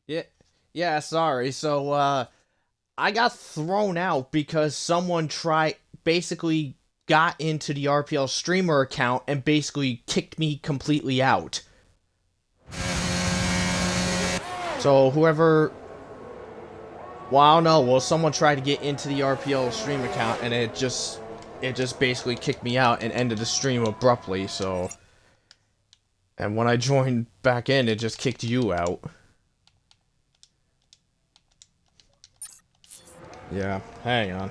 Yeah, yeah, sorry. I got thrown out because someone basically got into the RPL streamer account and basically kicked me completely out. So whoever, well, I don't know. Well, someone tried to get into the RPL stream account and it just basically kicked me out and ended the stream abruptly. And when I joined back in, it just kicked you out. Yeah, hang on.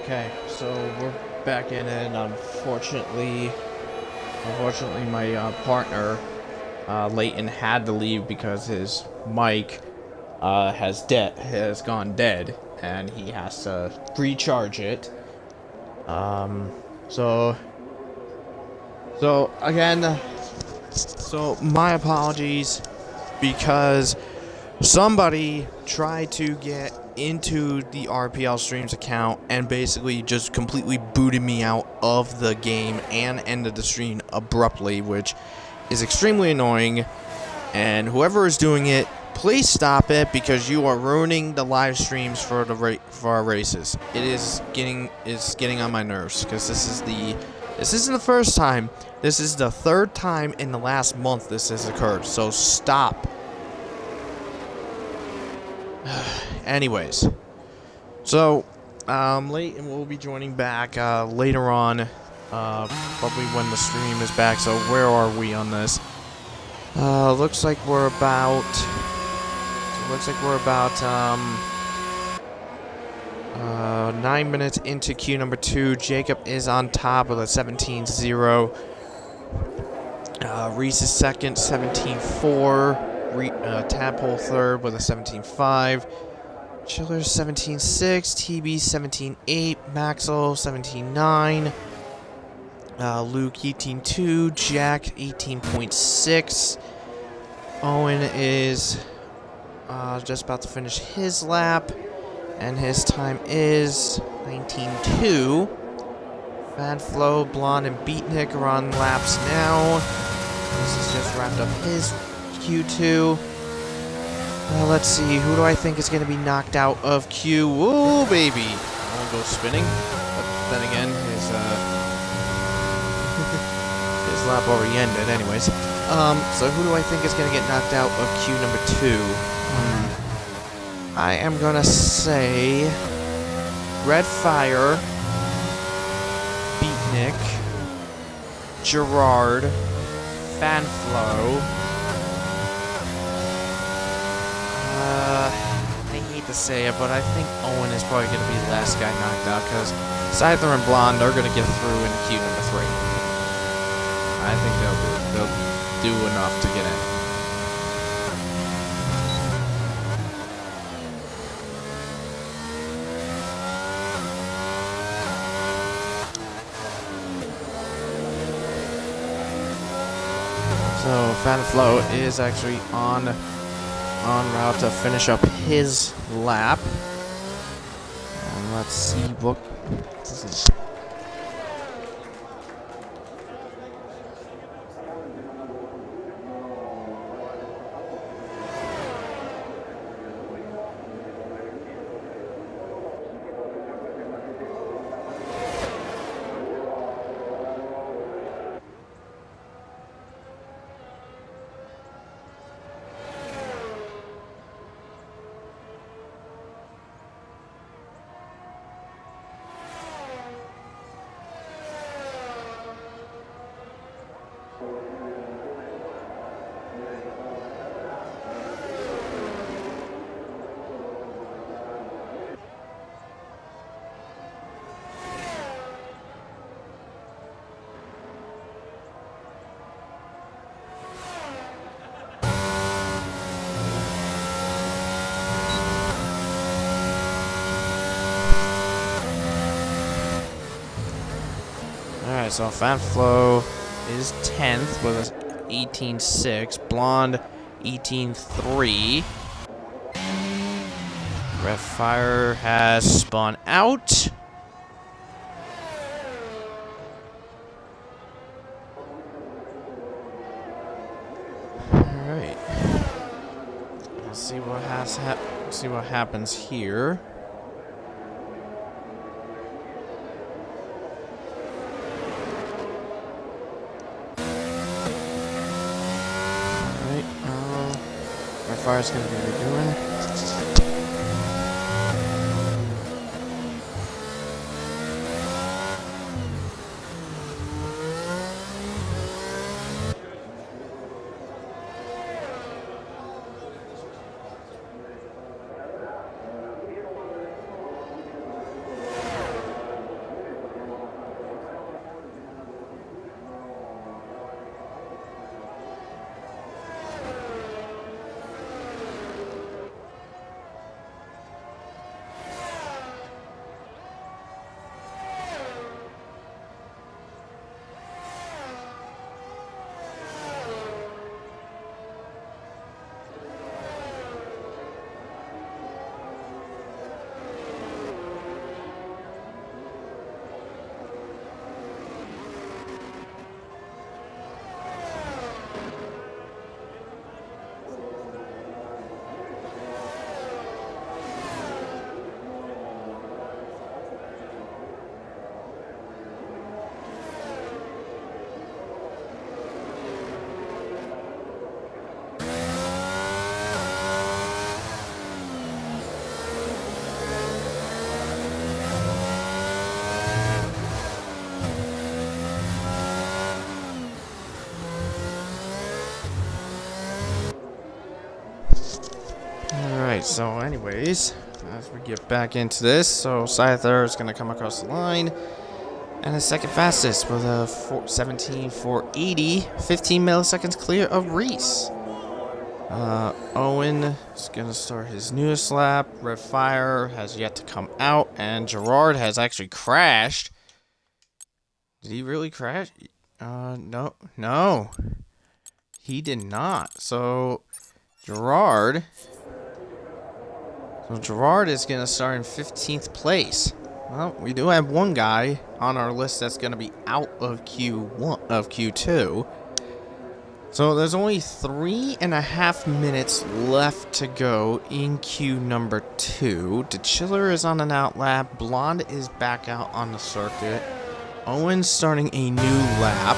Okay, so we're back in it. Unfortunately, my partner, Leighton, had to leave because his mic has gone dead, and he has to recharge it. Um, so so again, so my apologies because somebody tried to get into the RPL Streams account and basically just completely booted me out of the game and ended the stream abruptly, which is extremely annoying. And whoever is doing it, please stop it because you are ruining the live streams for for our races. It's getting on my nerves because this isn't the first time. This is the third time in the last month this has occurred. So stop. Anyways, so Leighton will be joining back later on, probably when the stream is back. So where are we on this? Looks like we're about 9 minutes into queue number 2. Jacob is on top with a 17-0. Reese is second, 17-4. Tadpole third with a 17-5. Chiller 17-6. TB 17-8. Maxwell 17-9. Luke 18-2. Jack 18.6. Owen is just about to finish his lap, and his time is 19-2. Fad Flow, Blonde, and Beatnik are on laps now. This has just wrapped up his Q2. Let's see, who do I think is going to be knocked out of Q? Whoa, baby! I won't go spinning, but then again, his lap already ended anyways. So who do I think is going to get knocked out of Q number 2? I am going to say Red Fire, Beatnik, Gerard, Fanflow. I hate to say it, but I think Owen is probably going to be the last guy knocked out, because Scyther and Blonde are going to get through in Q number 3. I think they'll do enough to get in. So Fanflow is actually on route to finish up his lap. And let's see what this is. Alright, so Fanflow is 10th with a 18.6. Blonde, 18.3. Red Fire has spun out. Alright. Let's see what happens here. Fire's gonna be redoing. Alright, so anyways, as we get back into this, so Scyther is going to come across the line, and his second fastest with a 17.480, 15 milliseconds clear of Reese. Owen is going to start his newest lap, Red Fire has yet to come out, and Gerard has actually crashed. Did he really crash? No. He did not. So Gerard is going to start in 15th place. Well, we do have one guy on our list that's going to be out of Q2. So there's only 3.5 minutes left to go in queue number 2. The Chiller is on an outlap. Blonde is back out on the circuit. Owen's starting a new lap.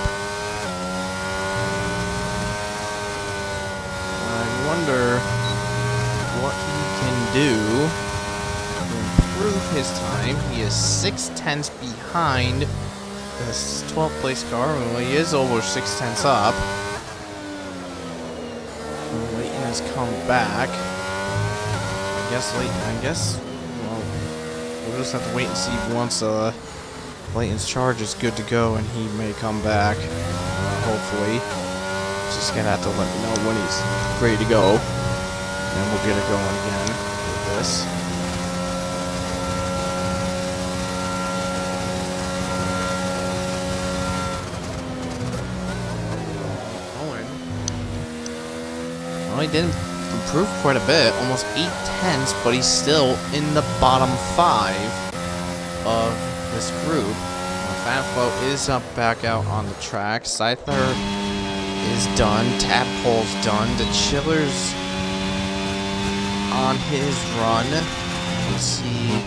I wonder what he can do to improve his time. He is 6/10 behind this 12th place car. Well, he is over 6/10 up. Leighton has come back. I guess, well, we'll just have to wait and see once Leighton's charge is good to go and he may come back, hopefully. Just gonna have to let me know when he's ready to go, and we'll get it going again with this. Well, he didn't improve quite a bit, almost 8/10, but he's still in the bottom 5 of this group. Fanflow is up back out on the track. Scyther is done. Tadpole's done. The Chiller's on his run. Let's see.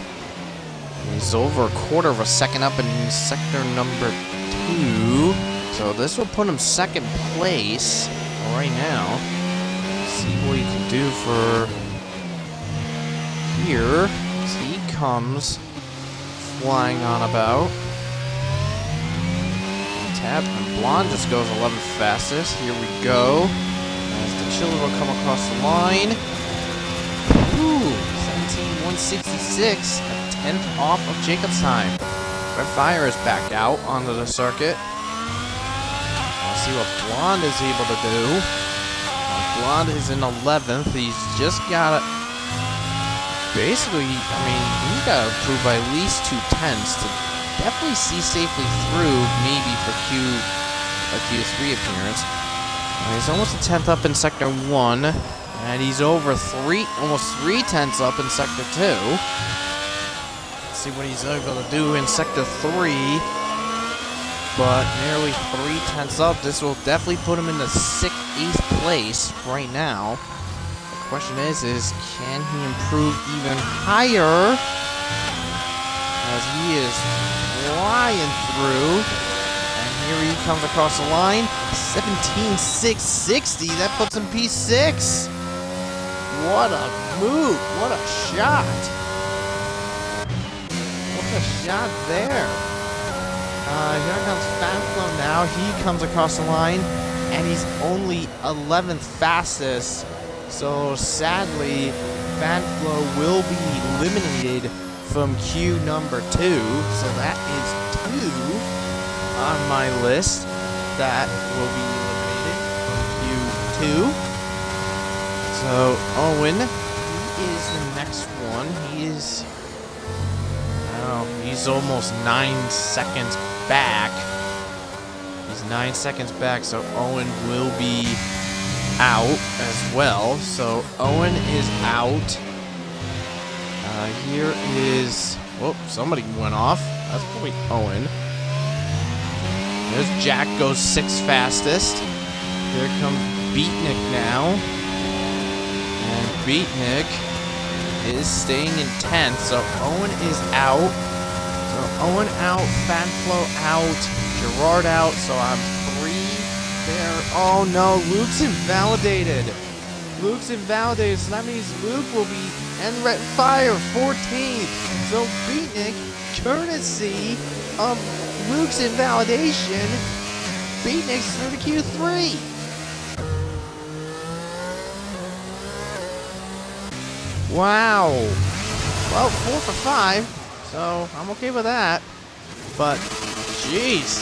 He's over a quarter of a second up in sector number 2. So this will put him second place right now. See what he can do for here. As he comes flying on about. Tab and Blonde just goes 11th fastest. Here we go. As the Chiller will come across the line. Ooh, 17,166, a 10th off of Jacob's time. Red Fire is back out onto the circuit. Let's see what Blonde is able to do. Blonde is in 11th. He's just got to, basically, I mean, he's got to improve by at least 2/10 to definitely see safely through, maybe for a Q3 appearance. He's almost a 10th up in sector 1, and he's over almost 3/10 up in sector 2. Let's see what he's able to do in sector 3. But nearly 3/10 up. This will definitely put him in the 8th place right now. The question is can he improve even higher? As he is flying through. And here he comes across the line. 17,660. That puts him P6. What a move. What a shot. What a shot there. Here comes Fanflow now. He comes across the line, and he's only 11th fastest. So sadly, Fanflow will be eliminated from queue number 2. So that is 2 on my list that will be eliminated from queue 2. So Owen, he is the next one. He's almost 9 seconds back. He's 9 seconds back, so Owen will be out as well. So Owen is out. Here is... Whoop, somebody went off. That's probably Owen. There's Jack goes 6th fastest. Here comes Beatnik now. And Beatnik is staying in 10th, so Owen is out. So Owen out, Fanflow out, Gerard out, so I'm 3 there. Oh no, Luke's invalidated. Luke's invalidated, so that means Luke will be and Red Fire 14th. So Beatnik, courtesy of Luke's invalidation, Beatnik's through to Q3. Wow. Well, 4 for 5. So, I'm okay with that. But, jeez.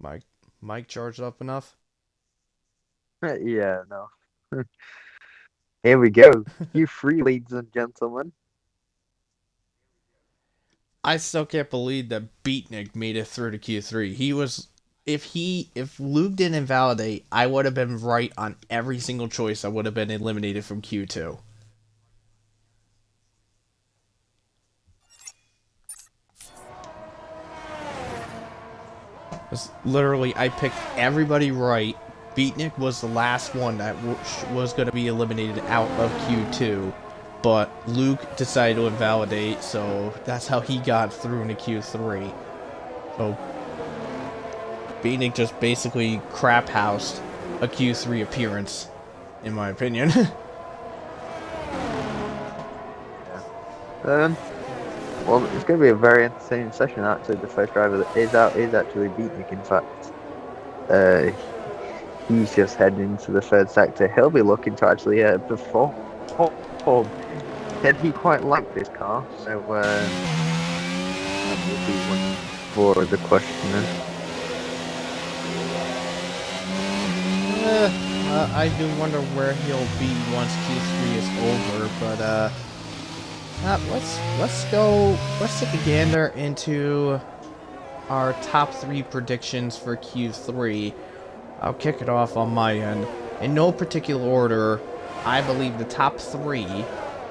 Mike, Mike charged up enough? Yeah, no. Here we go. Q3, ladies and gentlemen. I still can't believe that Beatnik made it through to Q3. He was if Luke didn't invalidate, I would have been right on every single choice. I would have been eliminated from Q2. Because literally, I picked everybody right. Beatnik was the last one that was going to be eliminated out of Q2, but Luke decided to invalidate, so that's how he got through into Q3. So Beatnik just basically crap housed a Q3 appearance, in my opinion. Yeah. Well, it's going to be a very entertaining session. Actually, the first driver that is out is actually Beatnik. In fact, uh, he's just heading into the third sector. He'll be looking to actually perform. Said he quite liked this car, so that will be one for the questioning. I do wonder where he'll be once Q3 is over, but let's take a gander into our top 3 predictions for Q3. I'll kick it off on my end. In no particular order, I believe the top 3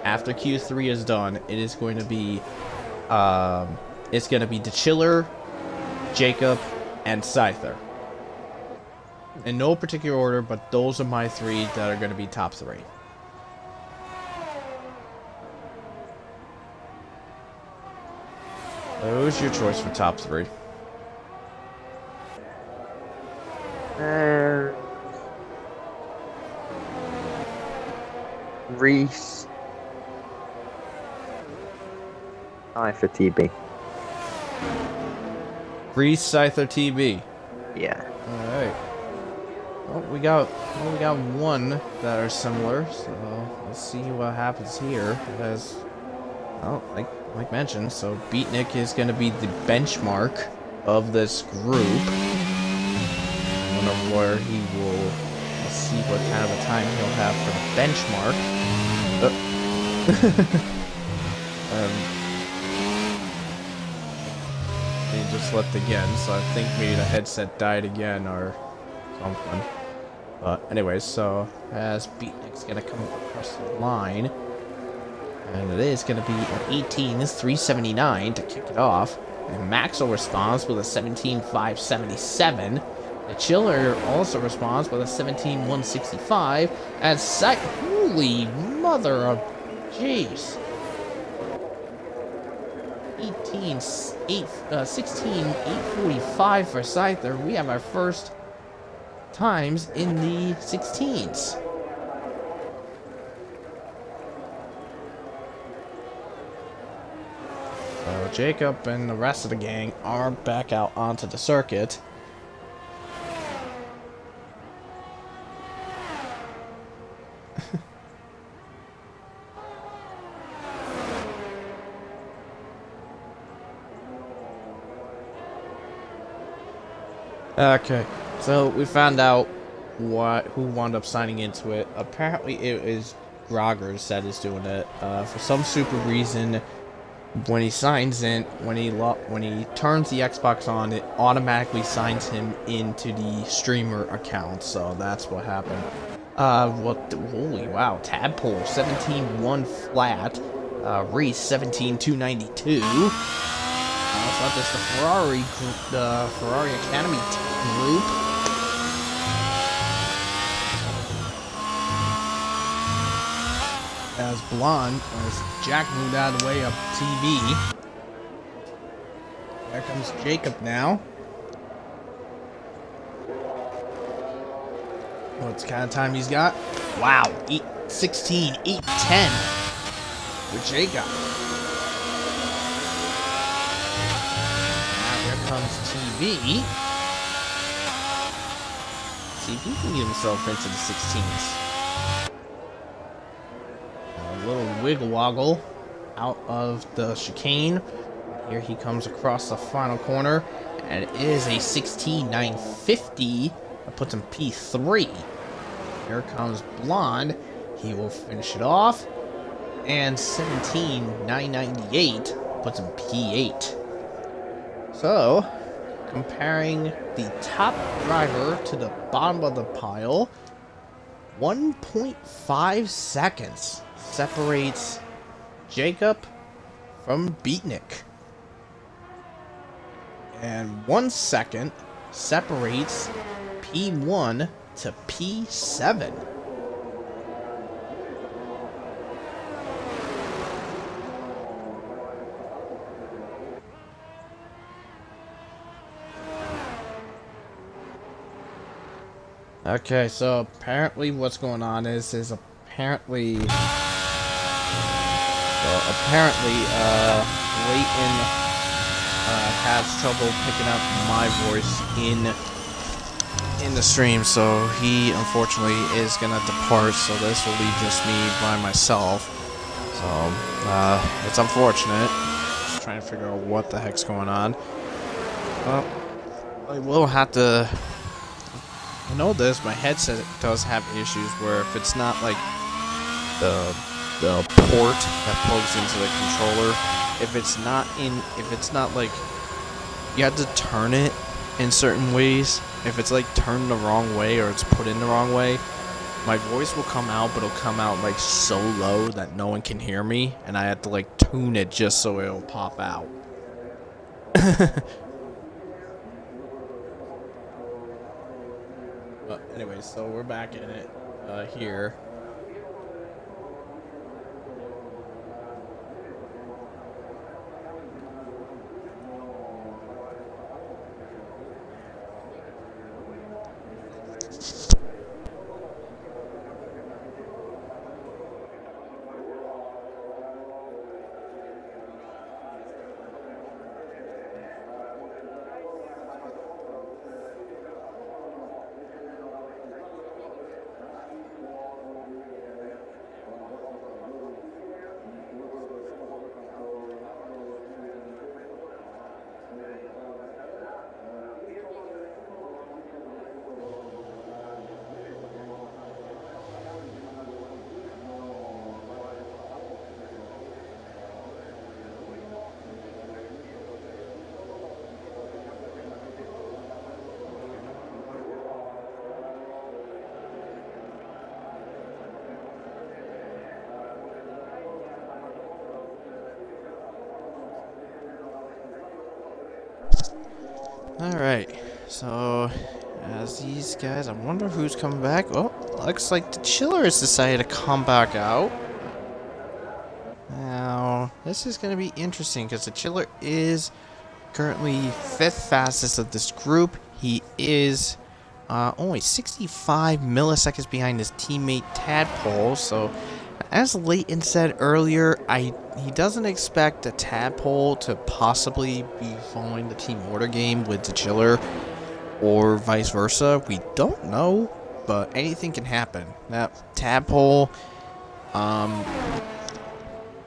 after Q3 is done, it's going to be the Chiller, Jacob, and Scyther. In no particular order, but those are my 3 that are going to be top 3. Who's your choice for top 3? Reese. I for TB. Reese, Scyther, TB. Yeah. Alright. Well, we got one that are similar, so let's see what happens here. As like mentioned, so Beatnik is going to be the benchmark of this group. I wonder where he will. Let's see what kind of a time he'll have for the benchmark. He just left again, so I think maybe the headset died again or something. But anyways, so as Beatnik's gonna come across the line, and it is gonna be an 18,379 to kick it off. And Maxwell responds with a 17,577. The Chiller also responds with a 17,165. And holy mother of jeez. 16,845 for Scyther. We have our first times in the 16s. So Jacob and the rest of the gang are back out onto the circuit. Okay, so we found out who wound up signing into it. Apparently, it is Groggers that is doing it. For some super reason, when he signs in, when he turns the Xbox on, it automatically signs him into the streamer account. So that's what happened. Holy wow, Tadpole 17-1 flat. Reese 17-292. So that's the Ferrari group, the Ferrari Academy group. As Blonde, as Jack moved out of the way of TV. There comes Jacob now. What's kind of time he's got? Wow, 8:16, 8:10 for Jacob. Comes TV. See if he can get himself into the 16s. A little wiggle woggle out of the chicane. Here he comes across the final corner. And it is a 16,950. That puts him P3. Here comes Blonde. He will finish it off. And 17,998 puts him P8. So, comparing the top driver to the bottom of the pile, 1.5 seconds separates Jacob from Beatnik. And 1 second separates P1 to P7. Okay, so apparently what's going on is apparently Leighton has trouble picking up my voice in the stream, so he unfortunately is gonna depart, so this will leave just me by myself. So it's unfortunate. Just trying to figure out what the heck's going on. Well, I will have to. I know this, my headset does have issues where if it's not like the port that plugs into the controller, if it's not like, you have to turn it in certain ways. If it's like turned the wrong way or it's put in the wrong way, my voice will come out, but it'll come out like so low that no one can hear me, and I have to like tune it just so it'll pop out. But anyway, so we're back in it here. Alright, so as these guys, I wonder who's coming back. Oh, looks like the Chiller has decided to come back out. Now, this is going to be interesting because the Chiller is currently 5th fastest of this group. He is only 65 milliseconds behind his teammate Tadpole, so as Leighton said earlier, he doesn't expect a Tadpole to possibly be following the team order game with the Chiller, or vice versa. We don't know, but anything can happen. Now, Tadpole,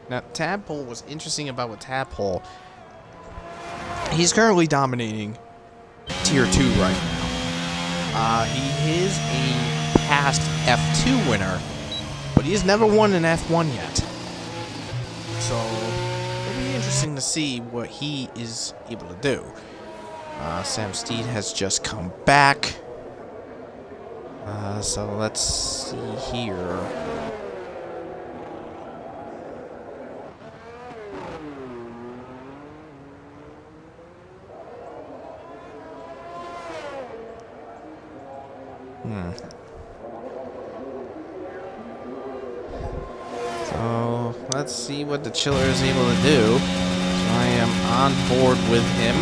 what's interesting about with Tadpole, he's currently dominating Tier 2 right now. He is a past F2 winner, but he has never won an F1 yet. So, it'll be interesting to see what he is able to do. Sam Steed has just come back. So let's see here. So let's see what the Chiller is able to do. So I am on board with him.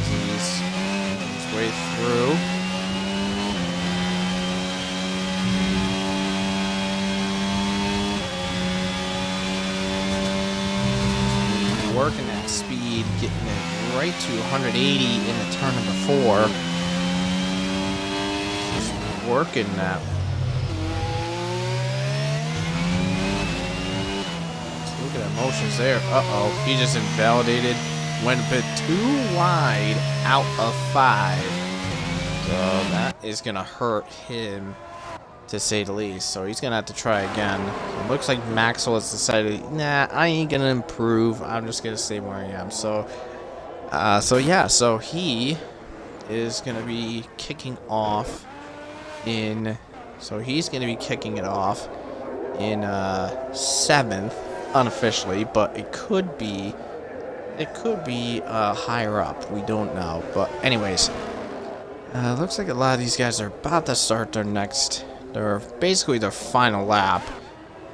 He's his way through. Working that speed, getting it right to 180 in the turn number 4. Just working that. Look at emotions there. Uh-oh, he just invalidated went a bit too wide out of 5. So that is going to hurt him, to say the least. So he's going to have to try again. So it looks like Maxwell has decided, nah, I ain't going to improve. I'm just going to stay where I am. So he is going to be kicking off in... So he's going to be kicking it off in 7th, unofficially, but it could be higher up. We don't know. But anyways, looks like a lot of these guys are about to start their basically their final lap,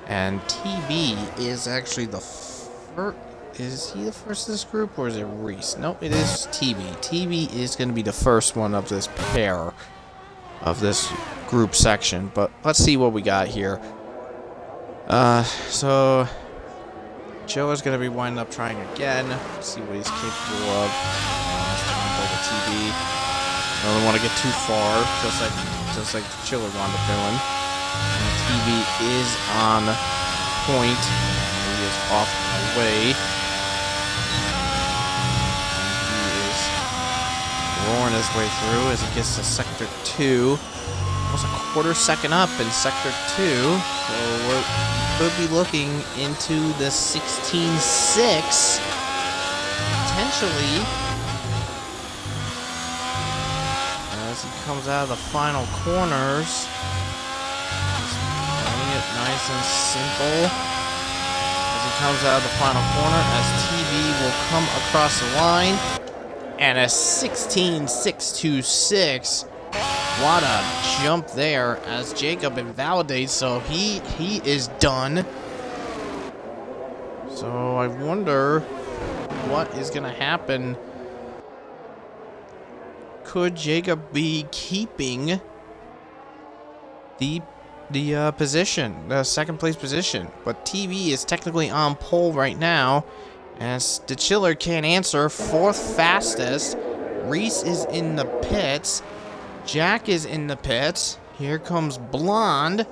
and TB is actually the first. Is he the first of this group, or is it Reese? No, it is TB. TB is going to be the first one of this pair of this group section, but let's see what we got here. So Joe is going to be winding up trying again. Let's see what he's capable of. The TB. I don't want to get too far, just like the Chiller wound up doing. And TB is on point. He is off the way. Roaring his way through as he gets to Sector 2. Almost a quarter second up in Sector 2. So we could be looking into the 16.6. Potentially. As he comes out of the final corners. Playing it nice and simple. As he comes out of the final corner. As TV will come across the line. And a 16.626. What a jump there as Jacob invalidates, so he is done. So I wonder what is going to happen. Could Jacob be keeping the position, the second place position? But TV is technically on pole right now. As the Chiller can't answer. 4th fastest. Reese is in the pits. Jack is in the pits. Here comes Blonde.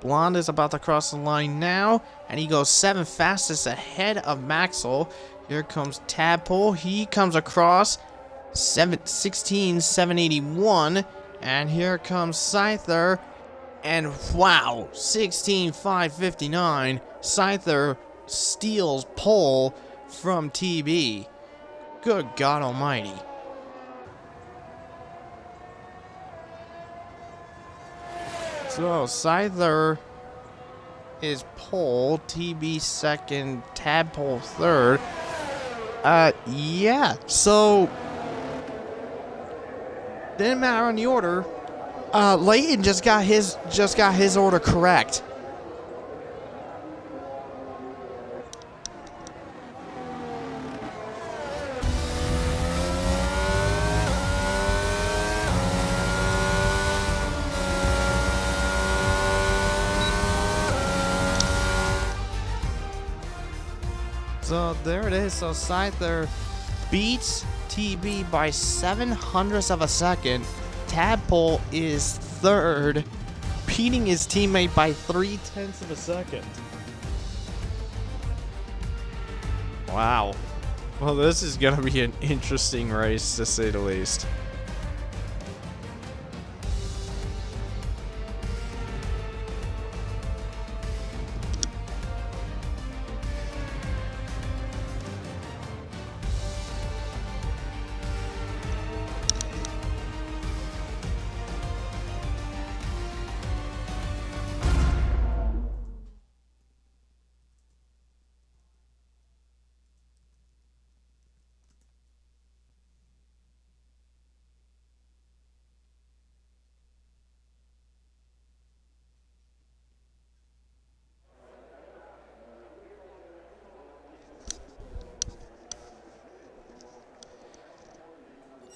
Blonde is about to cross the line now. And he goes 7th fastest ahead of Maxwell. Here comes Tadpole. He comes across 16.781. And here comes Scyther. And wow, 16.559. Scyther steals pole from TB. Good God Almighty. So Scyther is pole, TB second, Tadpole third. Yeah. So didn't matter on the order. Layton just got his order correct. So there it is. So Scyther beats TB by 0.07 of a second. Tadpole is third, beating his teammate by 0.3 of a second. Wow. Well, this is going to be an interesting race, to say the least.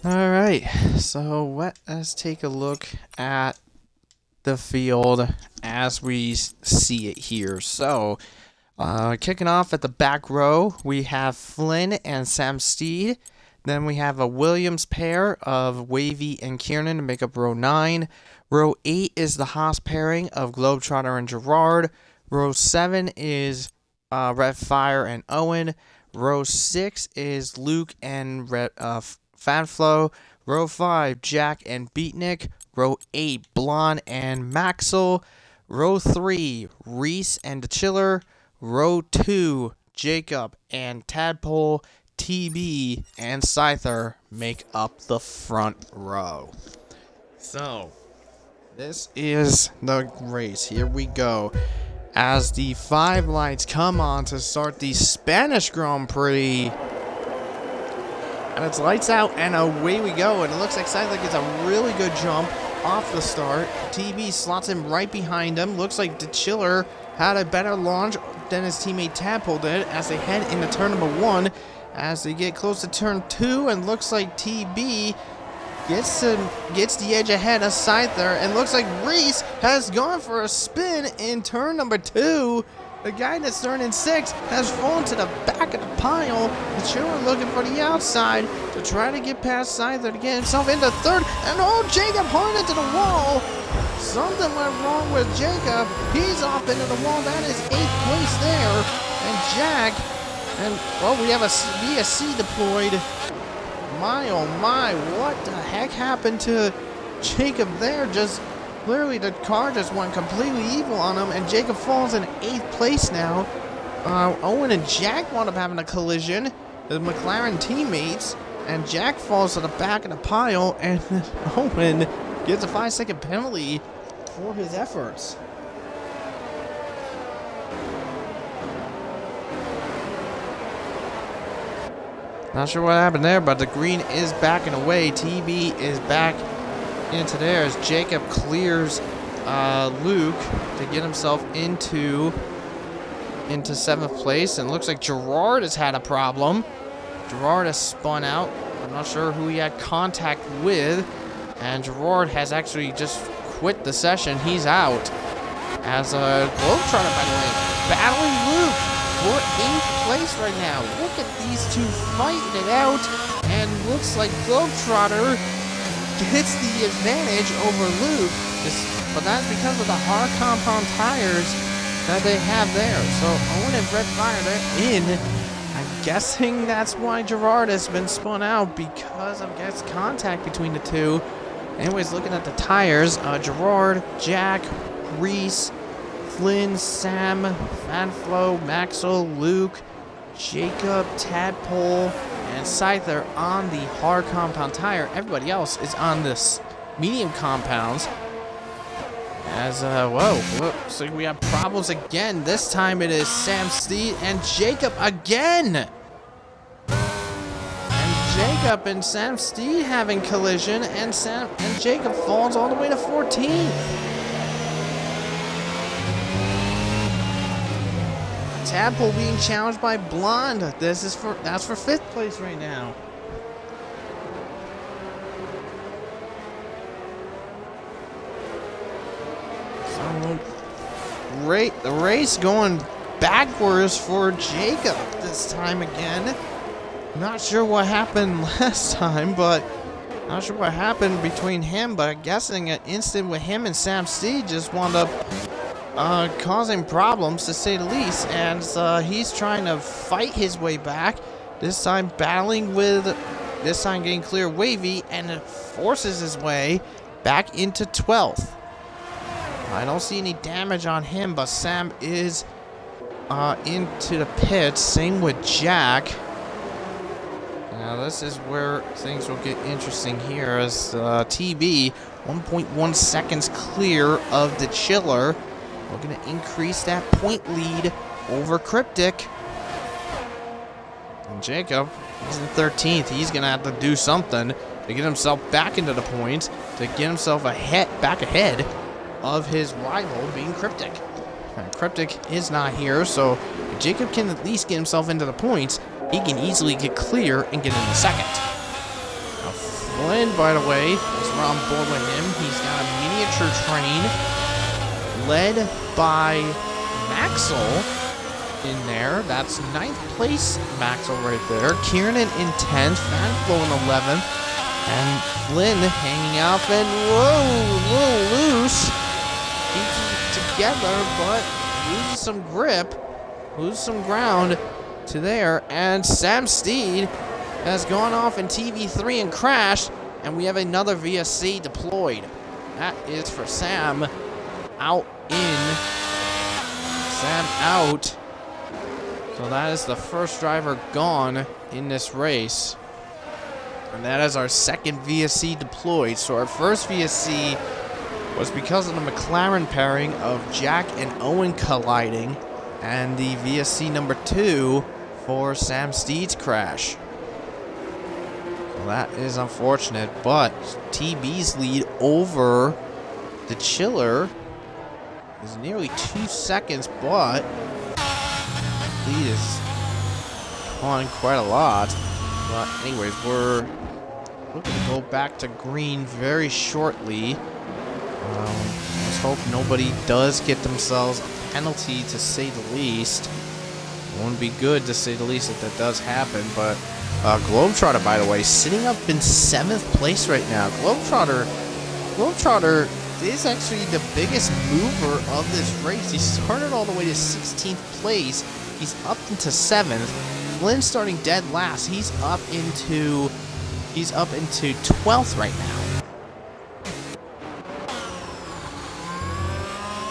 Alright, so let's take a look at the field as we see it here. So, kicking off at the back row, we have Flynn and Sam Steed. Then we have a Williams pair of Wavy and Kiernan to make up row 9. Row 8 is the Haas pairing of Globetrotter and Gerard. Row 7 is Red Fire and Owen. Row 6 is Luke and Fanflo. Row 5, Jack and Beatnik. Row 8, Blonde and Maxwell. Row 3, Reese and the Chiller. Row 2, Jacob and Tadpole. TB and Scyther make up the front row. So, this is the race. Here we go. As the 5 lights come on to start the Spanish Grand Prix. And it's lights out and away we go. And it looks like Scyther gets a really good jump off the start. TB slots him right behind him. Looks like the Chiller had a better launch than his teammate Tadpole did as they head into turn number 1. As they get close to turn 2, and looks like TB gets the edge ahead of Scyther, and looks like Reese has gone for a spin in turn number 2. The guy that's turning 6 has fallen to the back of the pile. The Chiller looking for the outside to try to get past Scyther to get himself into third, and oh, Jacob hard into the wall. Something went wrong with Jacob. He's off into the wall. That is 8th place there, and Jack. And, well, we have a VSC deployed. My, oh my, what the heck happened to Jacob there? Just, clearly the car just went completely evil on him, and Jacob falls in 8th place now. Owen and Jack wound up having a collision, the McLaren teammates, and Jack falls to the back of the pile, and Owen gets a 5-second penalty for his efforts. Not sure what happened there, but the green is backing away. TB is back into there as Jacob clears Luke to get himself into 7th place. And looks like Gerard has had a problem. Gerard has spun out. I'm not sure who he had contact with. And Gerard has actually just quit the session. He's out. As Globetrotter, by the way, battling Luke for 8th place right now. Look at these two fighting it out, and looks like Globetrotter gets the advantage over Luke, but that's because of the hard compound tires that they have there. So Owen and Red Fire, they're in. I'm guessing that's why Gerard has been spun out, because of contact between the two. Anyways, looking at the tires, Gerard, Jack, Reese, Flynn, Sam, Fanflo, Maxwell, Luke, Jacob, Tadpole, and Scyther on the hard compound tire. Everybody else is on this medium compounds. As, whoa, so we have problems again. This time it is Sam Steed and Jacob again. And Jacob and Sam Steed having collision, and Jacob falls all the way to 14th. Tadpole being challenged by Blonde. That's for 5th place right now. So the race going backwards for Jacob this time again. Not sure what happened last time, but not sure what happened between him, but I'm guessing an incident with him and Sam Steed just wound up causing problems, to say the least, and he's trying to fight his way back, this time getting clear Wavy, and forces his way back into 12th. I don't see any damage on him, but Sam is into the pits, same with Jack. Now this is where things will get interesting here, as TB 1.1 seconds clear of the Chiller. We're going to increase that point lead over Cryptic. And Jacob, he's in 13th. He's going to have to do something to get himself back into the points, to get himself back ahead of his rival, being Cryptic. And Cryptic is not here, so if Jacob can at least get himself into the points, he can easily get clear and get into second. Now Flynn, by the way, is on board with him. He's got a miniature train, led by Maxwell in there. That's 9th place Maxwell right there. Kieran in 10th, Fanflo in 11th, and Flynn hanging out, and whoa, a little loose. Keeps it together, but loses some grip, loses some ground, to there, and Sam Steed has gone off in TV3 and crashed, and we have another VSC deployed. That is for Sam out in. Sam out. So that is the first driver gone in this race. And that is our second VSC deployed. So our first VSC was because of the McLaren pairing of Jack and Owen colliding, and the VSC number 2 for Sam Steed's crash. So that is unfortunate, but TB's lead over the Chiller is nearly 2 seconds, but lead is on quite a lot. But anyways, we're looking to go back to green very shortly. Let's hope nobody does get themselves a penalty, to say the least. It wouldn't be good, to say the least, if that does happen. But Globetrotter, by the way, sitting up in 7th place right now. Globetrotter is actually the biggest mover of this race. He started all the way to 16th place. He's up into 7th. Flynn starting dead last. He's up into 12th right now.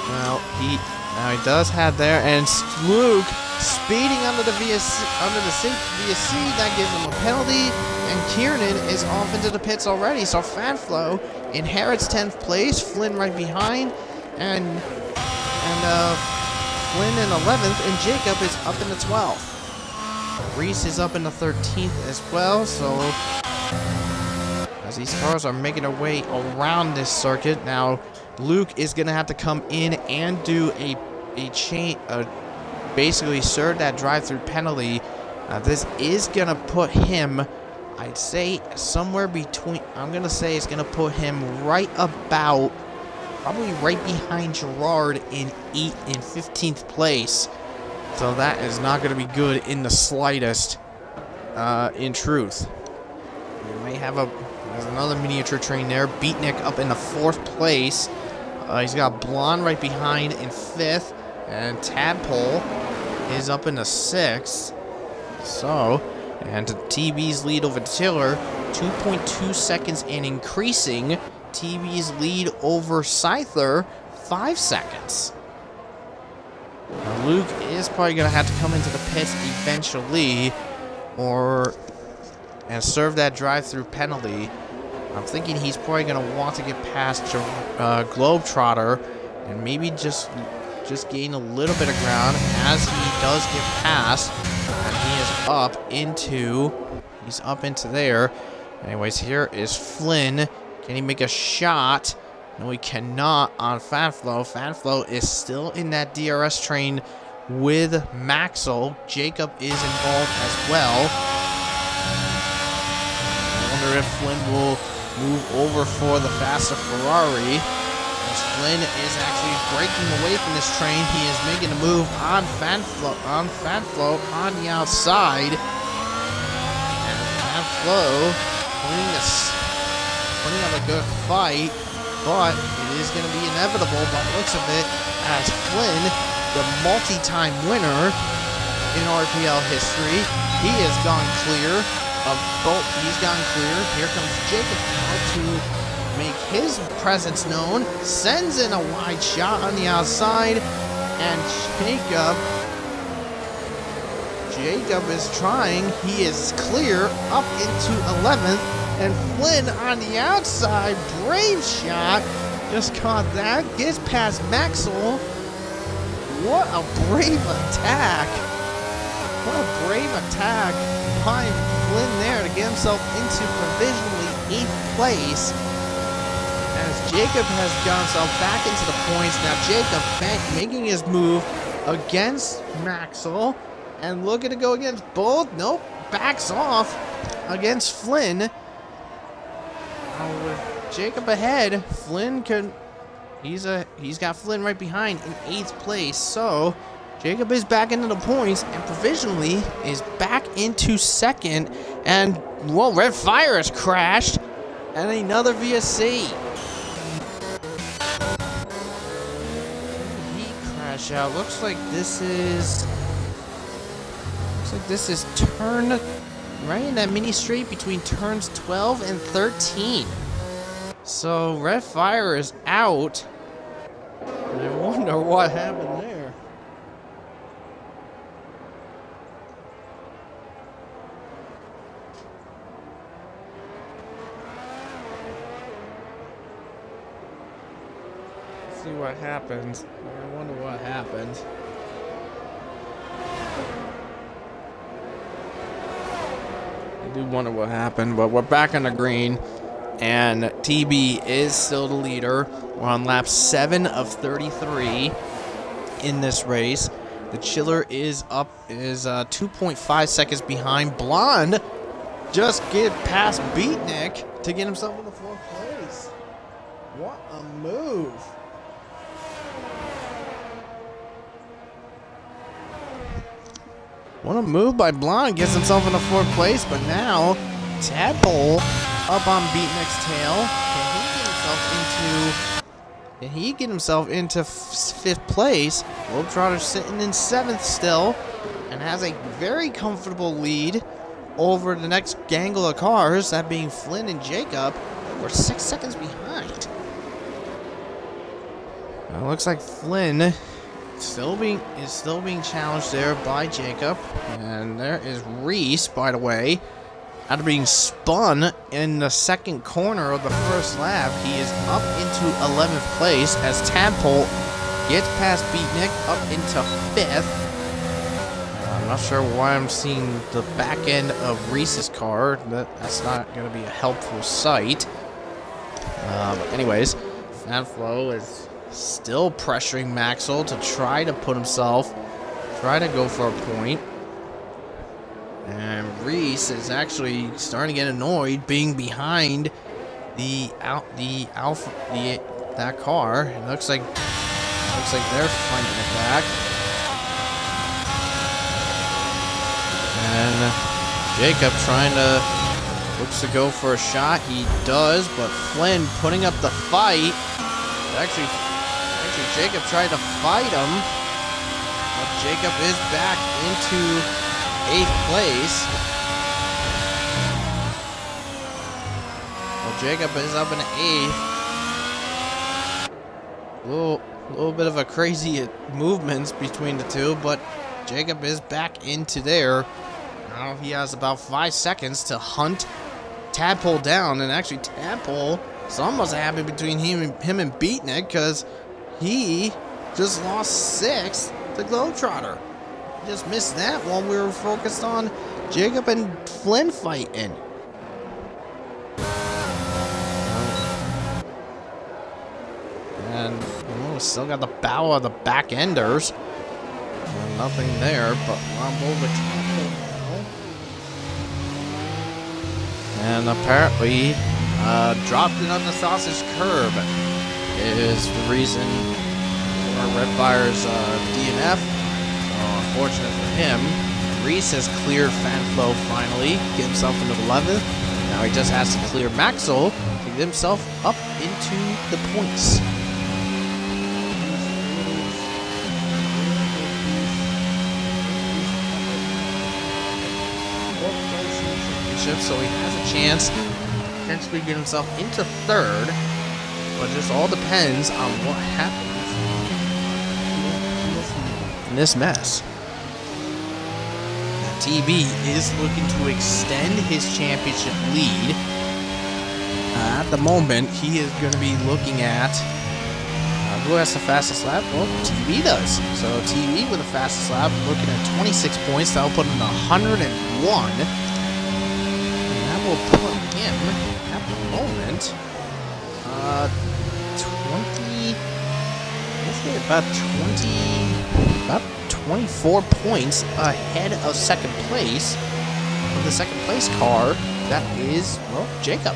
Well, he does have there, and Luke speeding under the safe VSC. That gives him a penalty, and Kiernan is off into the pits already. So Fanflo inherits 10th place. Flynn right behind, and Flynn in 11th, and Jacob is up in the 12th. Reese is up in the 13th as well. So as these cars are making their way around this circuit now, Luke is gonna have to come in and do a basically serve that drive-through penalty. This is gonna put him, I'd say, somewhere between. I'm gonna say it's gonna put him right about, probably right behind Gerard in 15th place. So that is not gonna be good in the slightest. In truth, we may have there's another miniature train there. Beatnik up in the 4th place. He's got Blonde right behind in 5th, and Tadpole is up in the 6th. So, and TB's lead over Tiller, 2.2 seconds and increasing. TB's lead over Scyther, 5 seconds. Now Luke is probably going to have to come into the pits eventually, and serve that drive-through penalty. I'm thinking he's probably going to want to get past Globetrotter and maybe just gain a little bit of ground as he does get past. And he is he's up into there. Anyways, here is Flynn. Can he make a shot? No, he cannot on Fanflo. Fanflo is still in that DRS train with Maxwell. Jacob is involved as well. I wonder if Flynn will move over for the faster Ferrari, as Flynn is actually breaking away from this train. He is making a move on Fanflo on the outside, and Fanflo putting up a good fight, but it is going to be inevitable by the looks of it, as Flynn, the multi-time winner in RPL history, he has gone clear. He's gone clear. Here comes Jacob now to make his presence known. Sends in a wide shot on the outside. And Jacob is trying. He is clear up into 11th. And Flynn on the outside. Brave shot. Just caught that. Gets past Maxwell. What a brave attack. What a brave attack by Flynn there to get himself into provisionally 8th place. As Jacob has got himself back into the points. Now Jacob making his move against Maxwell. And looking to go against both. Nope. Backs off against Flynn. With Jacob ahead, Flynn can. He's got Flynn right behind in 8th place. So Jacob is back into the points and provisionally is back into 2nd. And, well, Red Fire has crashed. And another VSC. He crashed out. Looks like like this is turn right in that mini straight between turns 12 and 13. So Red Fire is out. I wonder what happened there. Let's see what happens. I wonder what happened. I do wonder what happened, but we're back on the green. And TB is still the leader. We're on lap 7 of 33 in this race. The Chiller is 2.5 seconds behind. Blonde just get past Beatnik to get himself in the 4th place. What a move. What a move by Blonde. Gets himself in the 4th place, but now Tadpole up on Beatnik's tail. Can he get himself into 5th place? Globetrotter's sitting in 7th still and has a very comfortable lead over the next gangle of cars, that being Flynn and Jacob. We're 6 seconds behind. It looks like Flynn is still being challenged there by Jacob, and there is Reese, by the way. After being spun in the 2nd corner of the 1st lap, he is up into 11th place as Tadpole gets past Beatnik up into 5th. I'm not sure why I'm seeing the back end of Reese's car. That's not going to be a helpful sight. But anyways, Fanflo is still pressuring Maxwell to try to go for a point. And Reese is actually starting to get annoyed being behind that car. It looks like they're fighting it back. And Jacob looks to go for a shot. He does, but Flynn putting up the fight. Actually Jacob tried to fight him, but Jacob is back into 8th place. Well, Jacob is up in 8th. Little bit of a crazy movements between the two, but Jacob is back into there. Now he has about 5 seconds to hunt Tadpole down, and actually Tadpole is almost happy between him and Beatnik, because he just lost 6th to Globetrotter. Just missed that while we were focused on Jacob and Flynn fighting. And we still got the bow of the back enders. Nothing there, but Rumble with Tadpole now. And apparently dropped it on the sausage curb is the reason for Red Fire's DNF. Unfortunate for him, Reese has cleared Fanflo finally, get himself into 11th. Now he just has to clear Maxwell to get himself up into the points. So he has a chance to potentially get himself into 3rd, but it just all depends on what happens in this mess. TB is looking to extend his championship lead. At the moment, he is going to be looking at who has the fastest lap? Well, TB does. So TB with the fastest lap, looking at 26 points. That'll put him at 101. And that will put him, at the moment, 24 points ahead of 2nd place, of the 2nd place car. That is, well, Jacob.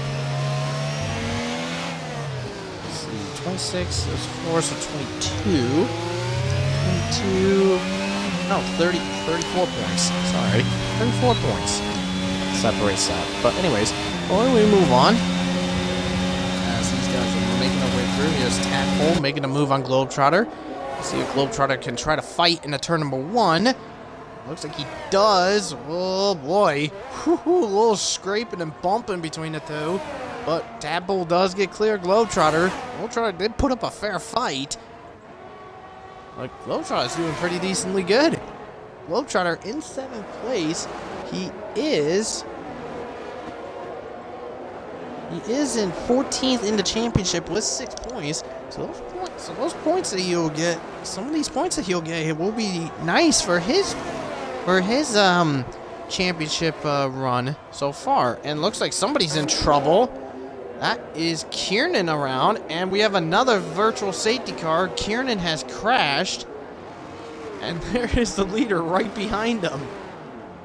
Let's see, 26, there's 4, so 22, no, 34 points, sorry, 34 points separates that. But anyways, why don't we move on, as these guys are making their way through. Here's Tadpole making a move on Globetrotter. See if Globetrotter can try to fight into turn number 1. Looks like he does. Oh boy. Whew, a little scraping and bumping between the two. But Tadpole does get clear. Globetrotter did put up a fair fight. But Globetrotter's doing pretty decently good. Globetrotter in 7th place. He is in 14th in the championship with 6 points. So those points that he'll get, some of these points that he'll get will be nice for his championship run so far. And looks like somebody's in trouble. That is Kiernan around, and we have another virtual safety car. Kiernan has crashed, and there is the leader right behind him.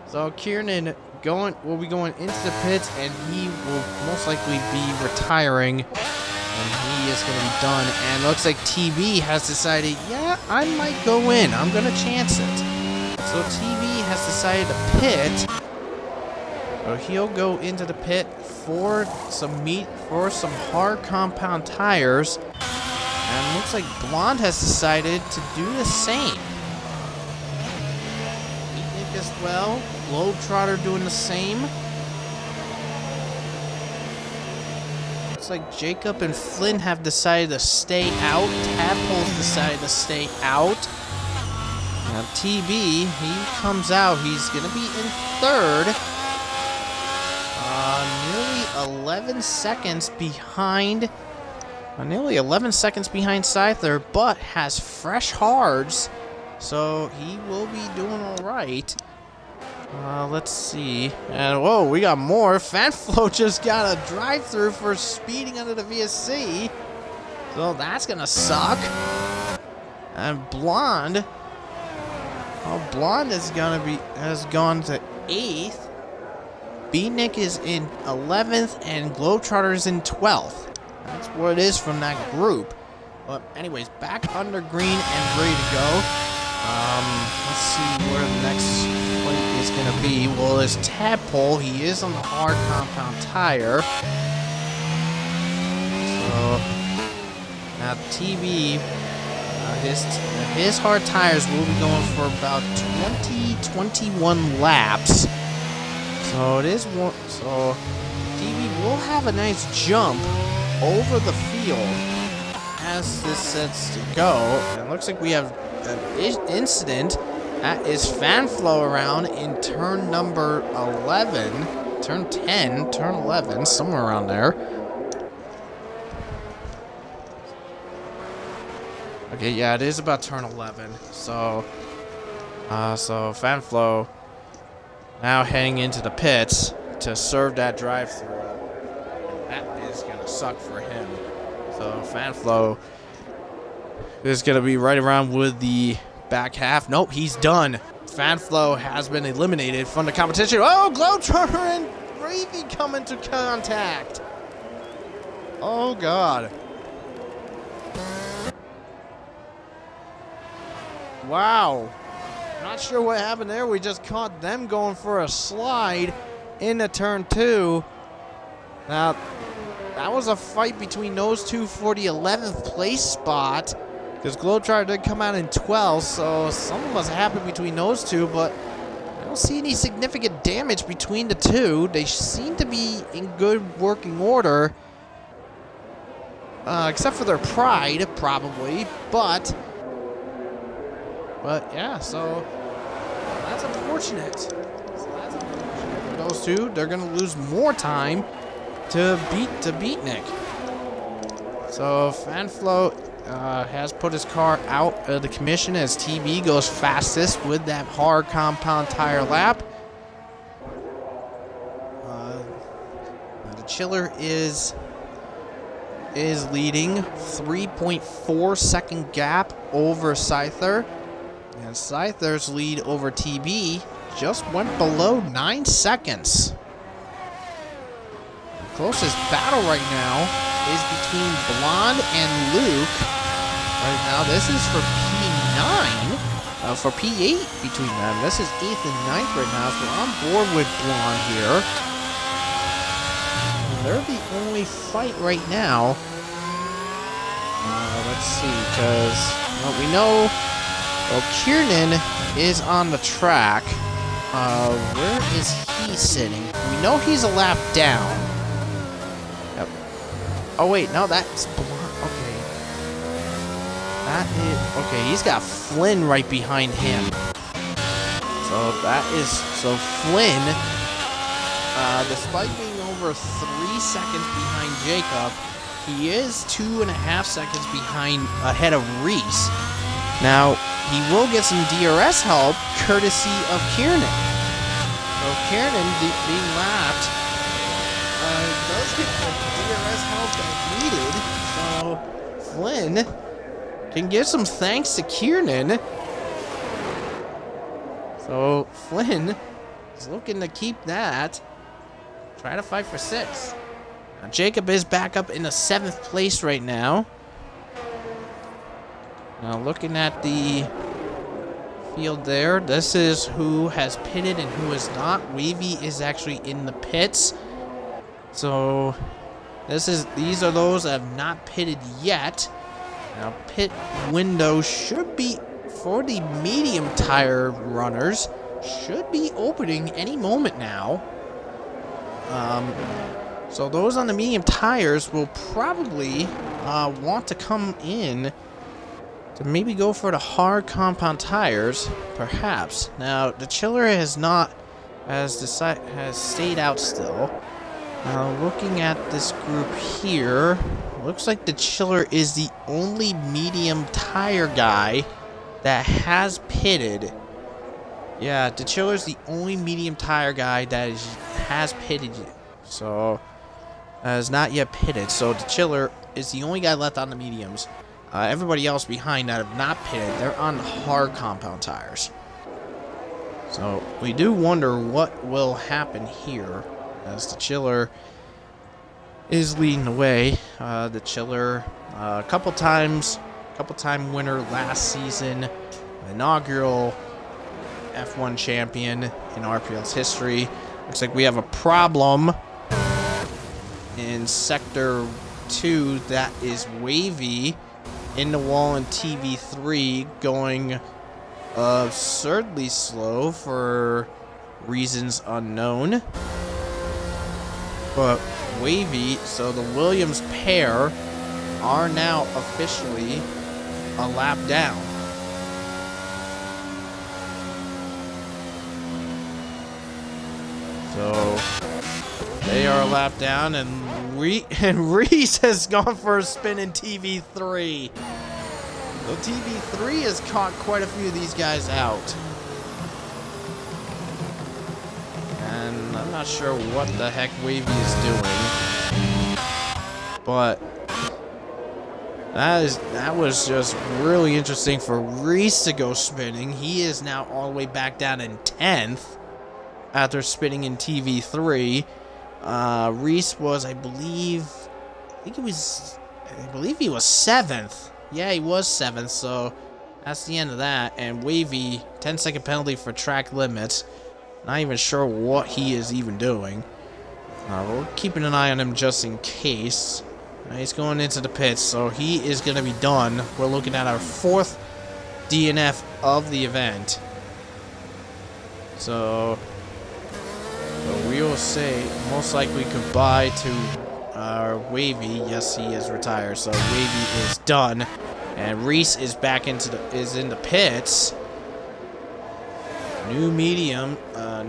So Kiernan will be going into the pits, and he will most likely be retiring, and he is going to be done. And looks like TB has decided, yeah, I might go in. I'm going to chance it. So TB has decided to pit. So he'll go into the pit for some hard compound tires. And looks like Blonde has decided to do the same. Nick as well. Globetrotter doing the same. Looks like Jacob and Flynn have decided to stay out. Tadpole's decided to stay out. Now TB, he comes out. He's going to be in 3rd. Nearly 11 seconds behind. Nearly 11 seconds behind Scyther, but has fresh hards. So he will be doing alright. Let's see. And whoa, we got more. Fanflo just got a drive-through for speeding under the VSC. So that's gonna suck. And Blonde. Oh, Blonde has gone to 8th. Beatnik is in 11th, and Globetrotter is in 12th. That's what it is from that group. But anyways, back under green and ready to go. Let's see where the next fight is going to be. Well, there's Tadpole. He is on the hard compound tire. So, now TV, his hard tires will be going for about 21 laps. So it is one. So TV will have a nice jump over the field as this sets to go. And it looks like we have an incident. That is Fanflo around in turn number 11, turn 10, turn 11, somewhere around there. Okay, yeah, it is about turn 11. So Fanflo now heading into the pits to serve that drive-through. That is gonna suck for him. So Fanflo is gonna be right around with the back half. Nope, he's done. Fanflo has been eliminated from the competition. Oh, Globetrotter and Gravy come into contact. Oh God. Wow. Not sure what happened there. We just caught them going for a slide into turn 2. Now, that was a fight between those two for the 11th place spot. Because Globetrotter did come out in 12th, so something must have happened between those two, but I don't see any significant damage between the two. They seem to be in good working order. Except for their pride, probably. But yeah, so that's unfortunate. For those two, they're gonna lose more time to beat Nick. So Fanflo has put his car out of the commission as TB goes fastest with that hard compound tire lap. The Chiller is leading 3.4 second gap over Scyther. And Scyther's lead over TB just went below 9 seconds. The closest battle right now is between Blonde and Luke. Right now, this is for P9. For P8 between them. This is 8th and 9th right now, so we're on board with Blonde here. And they're the only fight right now. Let's see, because we know Well, Kiernan is on the track. Where is he sitting? We know he's a lap down. Yep. Oh wait, no, that's okay. That is okay. He's got Flynn right behind him. So Flynn, despite being over 3 seconds behind Jacob, he is 2.5 seconds ahead of Reese. Now, he will get some DRS help courtesy of Kiernan. So Kiernan being lapped does get the DRS help that's needed. So Flynn can give some thanks to Kiernan. So Flynn is looking to keep that. Try to fight for 6. Now, Jacob is back up in the 7th place right now. Now looking at the field there, this is who has pitted and who is not. Wavy is actually in the pits. So these are those that have not pitted yet. Now pit window should be, for the medium tire runners, should be opening any moment now. So those on the medium tires will probably want to come in to maybe go for the hard compound tires, perhaps. Now the chiller has stayed out still. Looking at this group here, looks like the chiller is the only medium tire guy that has pitted. Yeah, the chiller is the only medium tire guy that has pitted. So has not yet pitted. So the chiller is the only guy left on the mediums. Everybody else behind that have not pitted, they're on the hard compound tires. So we do wonder what will happen here as the chiller is leading the way. The chiller, couple-time winner last season, inaugural F1 champion in RPL's history. Looks like we have a problem in Sector 2. That is Wavy in the wall in TV3, going absurdly slow for reasons unknown. But Wavy, so the Williams pair are now officially a lap down. So they are a lap down, and Reese has gone for a spin in TV3. So TV3 has caught quite a few of these guys out. And I'm not sure what the heck Wavy is doing. But that was just really interesting for Reese to go spinning. He is now all the way back down in 10th after spinning in TV3. Reese was, I believe he was 7th. Yeah, he was 7th, so that's the end of that. And Wavy, 10-second penalty for track limits. Not even sure what he is even doing. We're keeping an eye on him just in case. He's going into the pits, so he is going to be done. We're looking at our 4th DNF of the event. So we will say most likely goodbye to Wavy. Yes, he is retired, so Wavy is done. And Reese is back in the pits. New medium,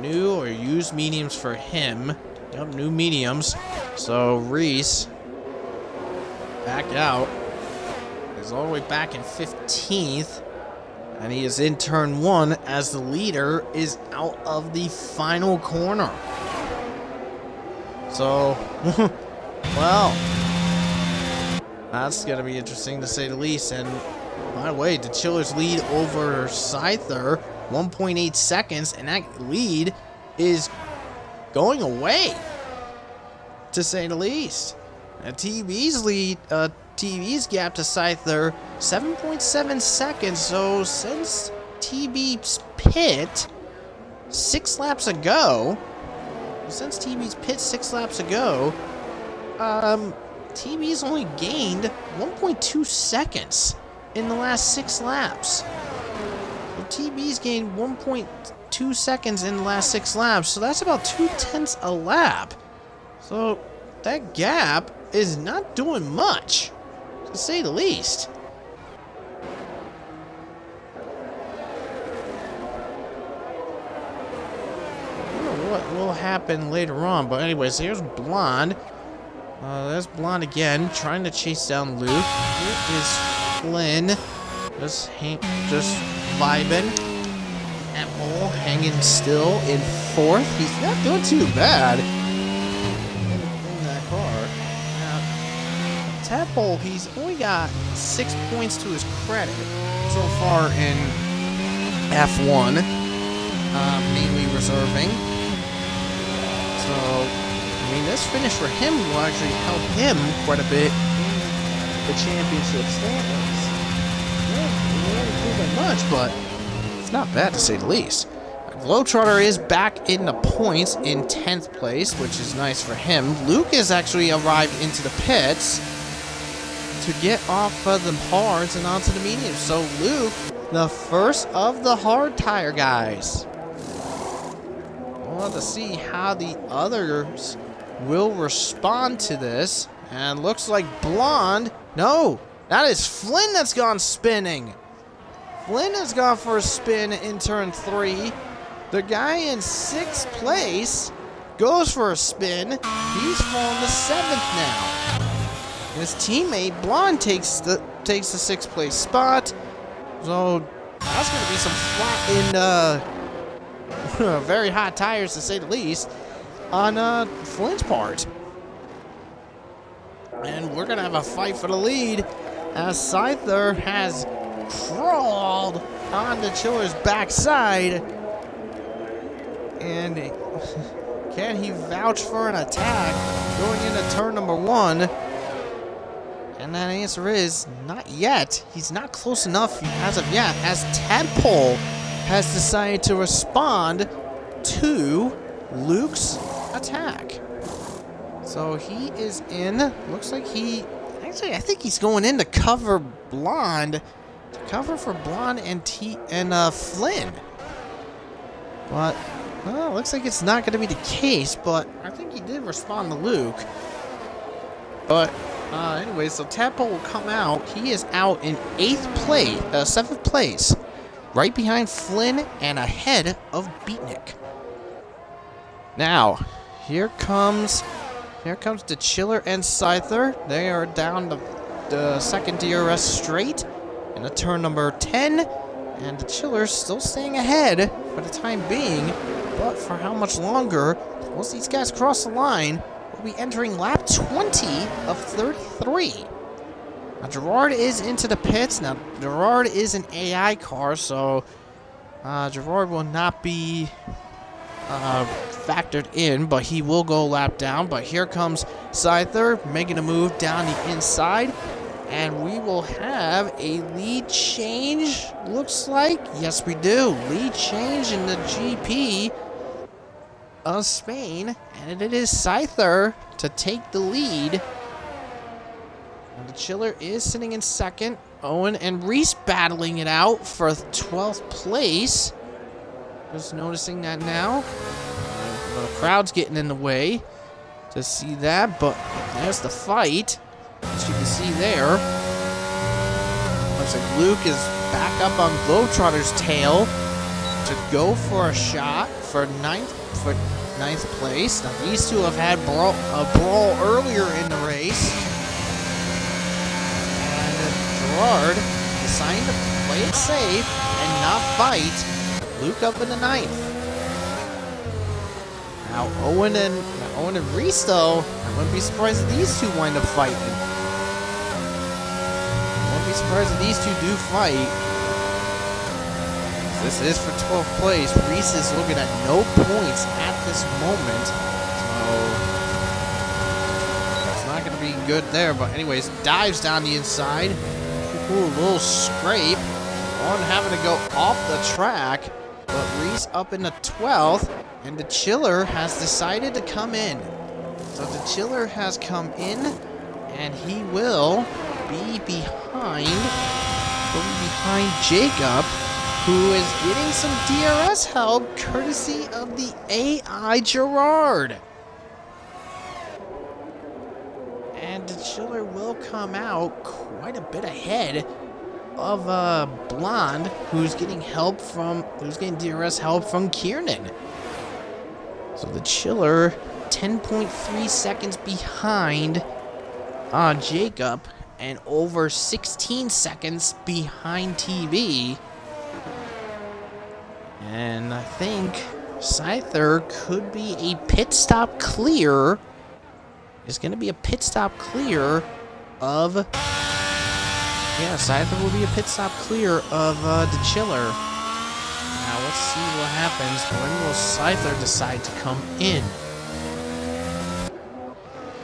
new or used mediums for him. Yep, new mediums. So Reese back out. Is all the way back in 15th. And he is in turn 1 as the leader is out of the final corner. So, well, that's going to be interesting to say the least. And by the way, the Chiller's lead over Scyther, 1.8 seconds, and that lead is going away, to say the least. And TV's lead, TV's gap to Scyther, 7.7 seconds. So since TV's pit 6 laps ago, TV's only gained 1.2 seconds in the last 6 laps. TB's gained 1.2 seconds in the last 6 laps, so that's about 0.2 a lap. So that gap is not doing much, to say the least. I don't know what will happen later on, but anyways, here's Blonde. There's Blonde again, trying to chase down Luke. Here is Flynn, just vibing. Apple hanging still in 4th. He's not doing too bad in that car. Now, Tadpole, he's only got 6 points to his credit so far in F1, mainly reserving. So, I mean, this finish for him will actually help him quite a bit. The championship standings. He won't improve that much, but it's not bad to say the least. Globetrotter is back in the points in 10th place, which is nice for him. Luke has actually arrived into the pits to get off of the hards and onto the mediums. So Luke, the first of the hard tire guys. We'll have to see how the others will respond to this. And looks like Blonde. No, that is Flynn that's gone spinning. Flynn has gone for a spin in turn 3. The guy in 6th place goes for a spin. He's fallen to 7th now. His teammate Blonde takes the 6th place spot. So that's going to be some flat and very hot tires, to say the least, on Flynn's part. And we're going to have a fight for the lead as Scyther has crawled onto Chiller's backside. And can he vouch for an attack going into turn number 1? And that answer is not yet. He's not close enough as of yet, as Tadpole has decided to respond to Luke's attack. So he is in. Looks like actually, I think he's going in to cover Blonde. To cover for Blonde and Flynn. But, well, looks like it's not going to be the case, but I think he did respond to Luke. But, anyway, so Tadpole will come out. He is out in 7th place. Right behind Flynn and ahead of Beatnik. Now, here comes the Chiller and Scyther. They are down the second DRS straight in the turn number 10. And the Chiller's still staying ahead for the time being. But for how much longer? Once these guys cross the line, we'll be entering lap 20 of 33. Now, Gerard is into the pits. Now, Gerard is an AI car, so Gerard will not be factored in, but he will go lap down. But here comes Scyther making a move down the inside, and we will have a lead change, looks like. Yes, we do. Lead change in the GP of Spain, and it is Scyther to take the lead. And the Chiller is sitting in 2nd. Owen and Reese battling it out for 12th place. Just noticing that now. The crowd's getting in the way to see that, but there's the fight, as you can see there. Looks like Luke is back up on Globetrotter's tail to go for a shot for 9th place. Now, these two have had a brawl earlier in the race. Gerard deciding to play it safe and not fight Luke up in the 9th. Now Owen and Reese, though, I wouldn't be surprised if these two wind up fighting. I wouldn't be surprised if these two do fight. This is for 12th place. Reese is looking at no points at this moment. So it's not going to be good there. But anyways, dives down the inside. Ooh, a little scrape. One having to go off the track, but Reese up in the 12th, and the Chiller has decided to come in. So the Chiller has come in, and he will be behind Jacob who is getting some DRS help courtesy of the AI Gerard. And the Chiller will come out quite a bit ahead of Blonde, who's getting DRS help from Kiernan. So the Chiller 10.3 seconds behind Jacob and over 16 seconds behind TV. And I think Scyther could be a pit stop clear. Is going to be a pit stop clear of... Yeah, Scyther will be a pit stop clear of the Chiller. Now let's see what happens. When will Scyther decide to come in?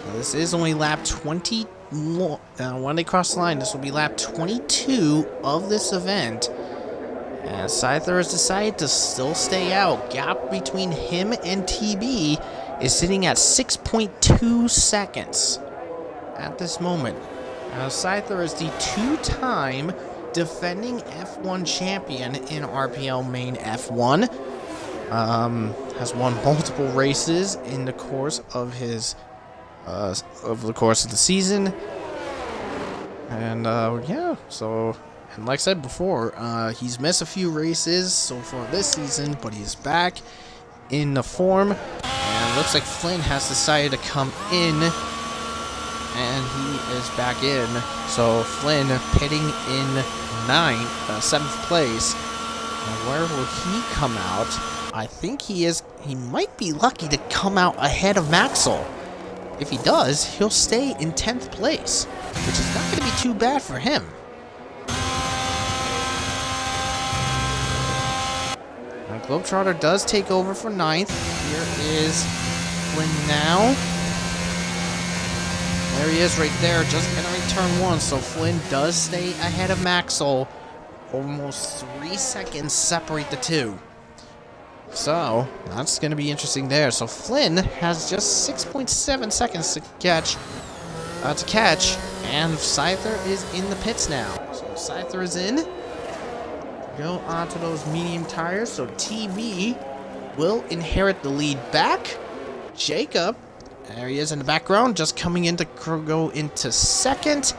Now, this is only lap 20. When they cross the line, this will be lap 22 of this event. And Scyther has decided to still stay out. Gap between him and TB is sitting at 6.2 seconds at this moment. Now, Scyther is the two-time defending F1 champion in RPL main F1. Has won multiple races in the course of his of the season. And yeah, so, and like I said before, he's missed a few races so far this season, but he's back in the form. And it looks like Flynn has decided to come in, and he is back in. So Flynn pitting in 7th place. And where will he come out? I think he might be lucky to come out ahead of Maxwell. If he does, he'll stay in 10th place, which is not going to be too bad for him. Now, Globetrotter does take over for 9th. Here is Flynn now. There he is right there, just entering turn 1. So Flynn does stay ahead of Maxwell. Almost 3 seconds separate the two. So that's going to be interesting there. So Flynn has just 6.7 seconds to catch, and Scyther is in the pits now. So Scyther is in. Go onto those medium tires. So TB will inherit the lead back. Jacob, there he is in the background, just coming in to go into 2nd.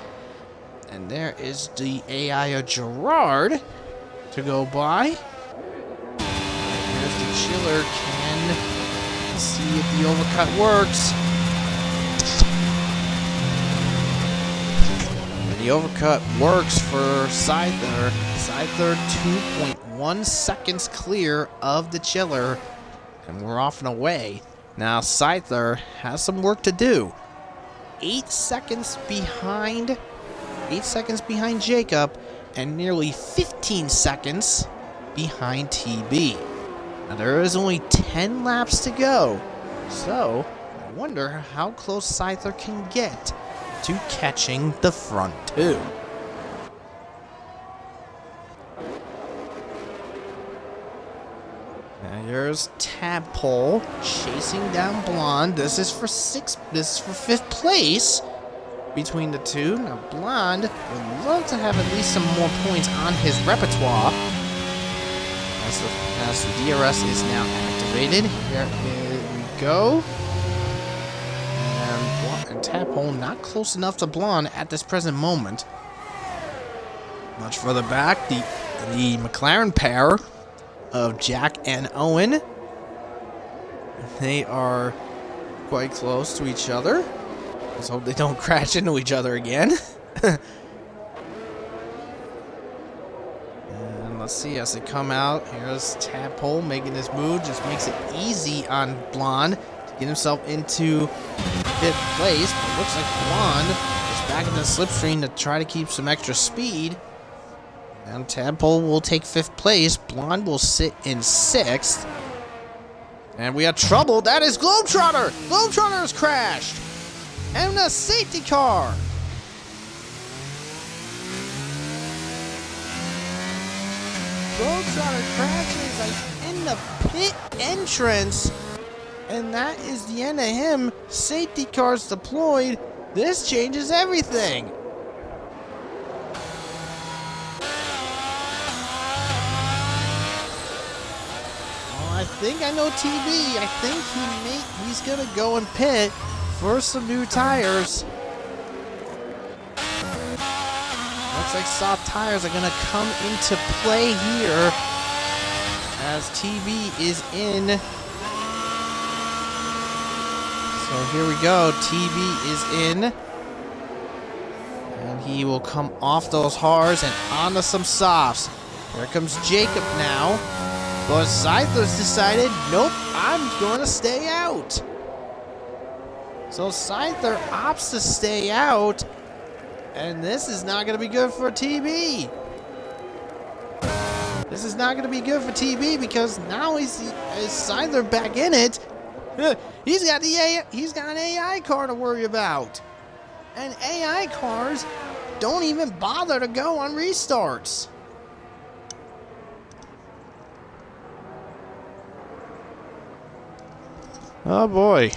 And there is the AI Gerard to go by. Here's the Chiller, can see if the overcut works. And the overcut works for Scyther. Scyther 2.1 seconds clear of the Chiller. And we're off and away. Now Scyther has some work to do. 8 seconds behind Jacob, and nearly 15 seconds behind TB. Now there is only 10 laps to go, so I wonder how close Scyther can get to catching the front two. Now here's Tadpole chasing down Blonde. This is for 5th place between the two. Now Blonde would love to have at least some more points on his repertoire. As the DRS is now activated. Here we go. And Tadpole not close enough to Blonde at this present moment. Much further back, the McLaren pair of Jack and Owen. They are quite close to each other. Let's hope they don't crash into each other again. And let's see as they come out. Here's Tadpole making his move. Just makes it easy on Blonde to get himself into 5th place. But it looks like Blonde is back in the slipstream to try to keep some extra speed. And Tadpole will take 5th place. Blonde will sit in 6th. And we have trouble. That is Globetrotter. Globetrotter has crashed. And a safety car. Globetrotter crashes in the pit entrance. And that is the end of him. Safety cars deployed. This changes everything. think I know TB. I think he's gonna go and pit for some new tires. Looks like soft tires are gonna come into play here as TB is in. So here we go. TB is in. And he will come off those hards and onto some softs. Here comes Jacob now. But Seidler's decided, nope, I'm going to stay out. So Seidler opts to stay out. And this is not going to be good for TB. This is not going to be good for TB because now is Seidler back in it. He's got an AI car to worry about. And AI cars don't even bother to go on restarts. Oh boy.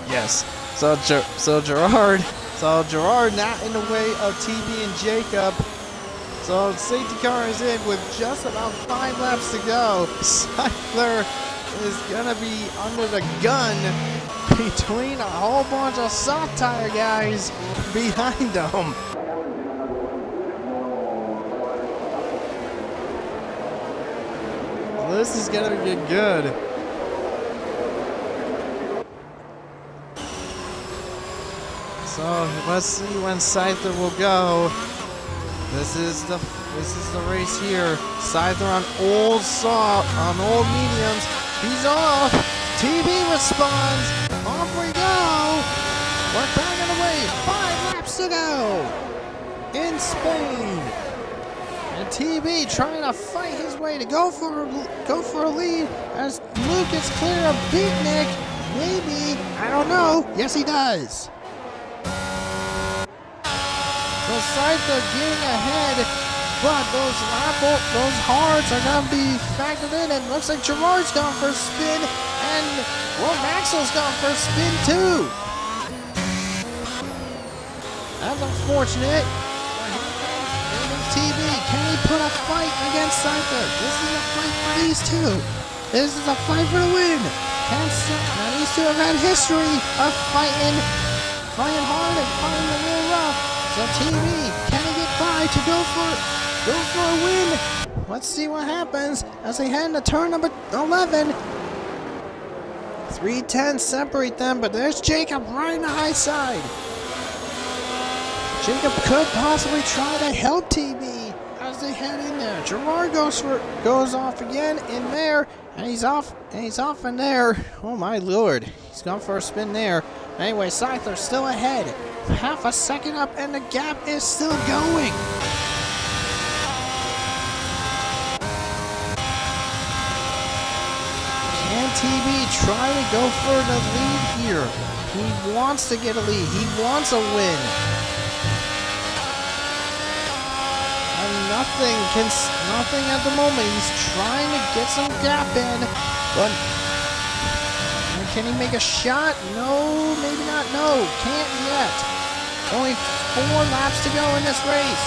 Yes. So Gerard not in the way of TB and Jacob. So safety car is in with just about 5 laps to go. Cycler is gonna be under the gun between a whole bunch of soft tire guys behind him. This is gonna get good. So let's see when Scyther will go. This is the race here. Scyther on old mediums. He's off. TB responds. Off we go. We're back on the way. 5 laps to go in Spain. And TB trying to fight his way to go for a lead as Luke is clear of Beatnik. Maybe, I don't know. Yes, he does. So Scyther getting ahead, but those hards are gonna be factored in. And looks like Gerard's gone for a spin, and Maxwell's gone for a spin too. That's unfortunate. TB, can he put a fight against Scyther? This is a fight for these two. This is a fight for the win. Now these two have had history of fighting hard and fighting a little rough. So TB, can he get by to go for a win? Let's see what happens as they head into turn number 11. 310 separate them, but there's Jacob right in the high side. Jacob could possibly try to help TB as they head in there. Gerard goes off again in there, and he's off in there. Oh my lord, he's gone for a spin there. Anyway, Scyther's still ahead. Half a second up, and the gap is still going. Can TB try to go for the lead here? He wants to get a lead. He wants a win. And nothing at the moment. He's trying to get some gap in, but can he make a shot? No, maybe not. No, can't yet. Only 4 laps to go in this race.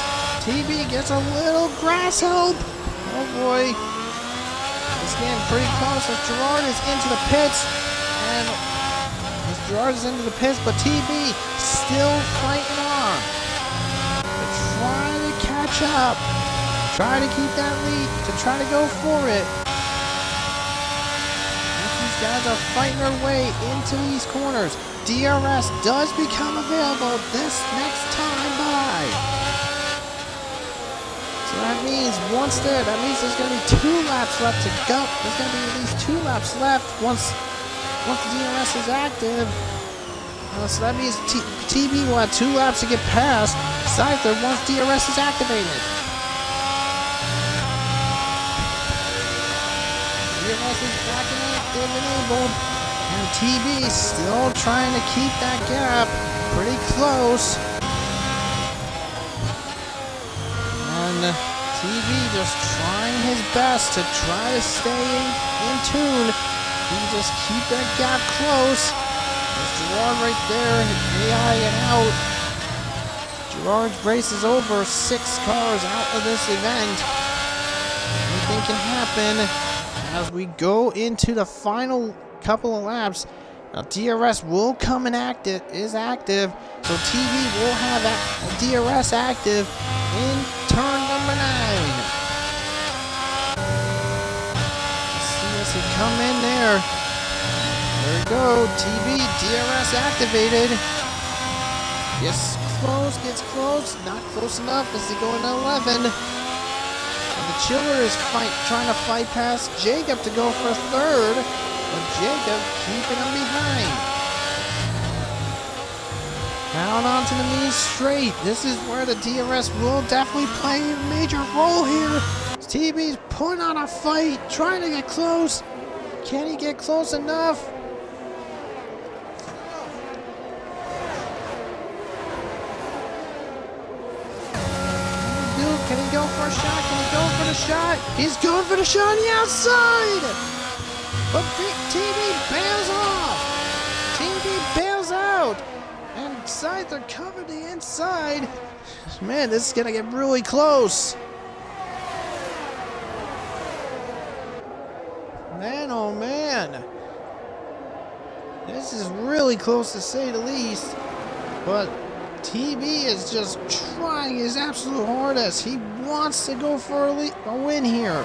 TB gets a little grass help. Oh boy. It's getting pretty close as Gerard is into the pits. But TB still fighting on. Try to catch up. Try to keep that lead. To try to go for it. These guys are fighting their way into these corners. DRS does become available this next time by. So that means that means there's going to be 2 laps left to go. There's going to be at least 2 laps left once the DRS is active. So that means TB will have 2 laps to get past Scyther once DRS is activated. DRS is back and active enabled. And TB still trying to keep that gap pretty close. And TB just trying his best to try to stay in tune. He just keep that gap close. There's Gerard right there, AI and out. Gerard's race is over, 6 cars out of this event. Anything can happen as we go into the final couple of laps. Now DRS will come and is active, so TB will have DRS active in turn number 9. Let's see as he come in there. There we go, TB DRS activated. Gets close, not close enough as they go into 11. And the Chiller is trying to fight past Jacob to go for 3rd. But Jacob keeping him behind. Down onto the main straight. This is where the DRS will definitely play a major role here. TB's putting on a fight, trying to get close. Can he get close enough? Can he go for a shot? Can he go for the shot? He's going for the shot on the outside! But TV bails off. TV bails out. And Scyther covered the inside. Man, this is going to get really close. Man, oh man. This is really close to say the least. But TB is just trying his absolute hardest. He wants to go for a win here.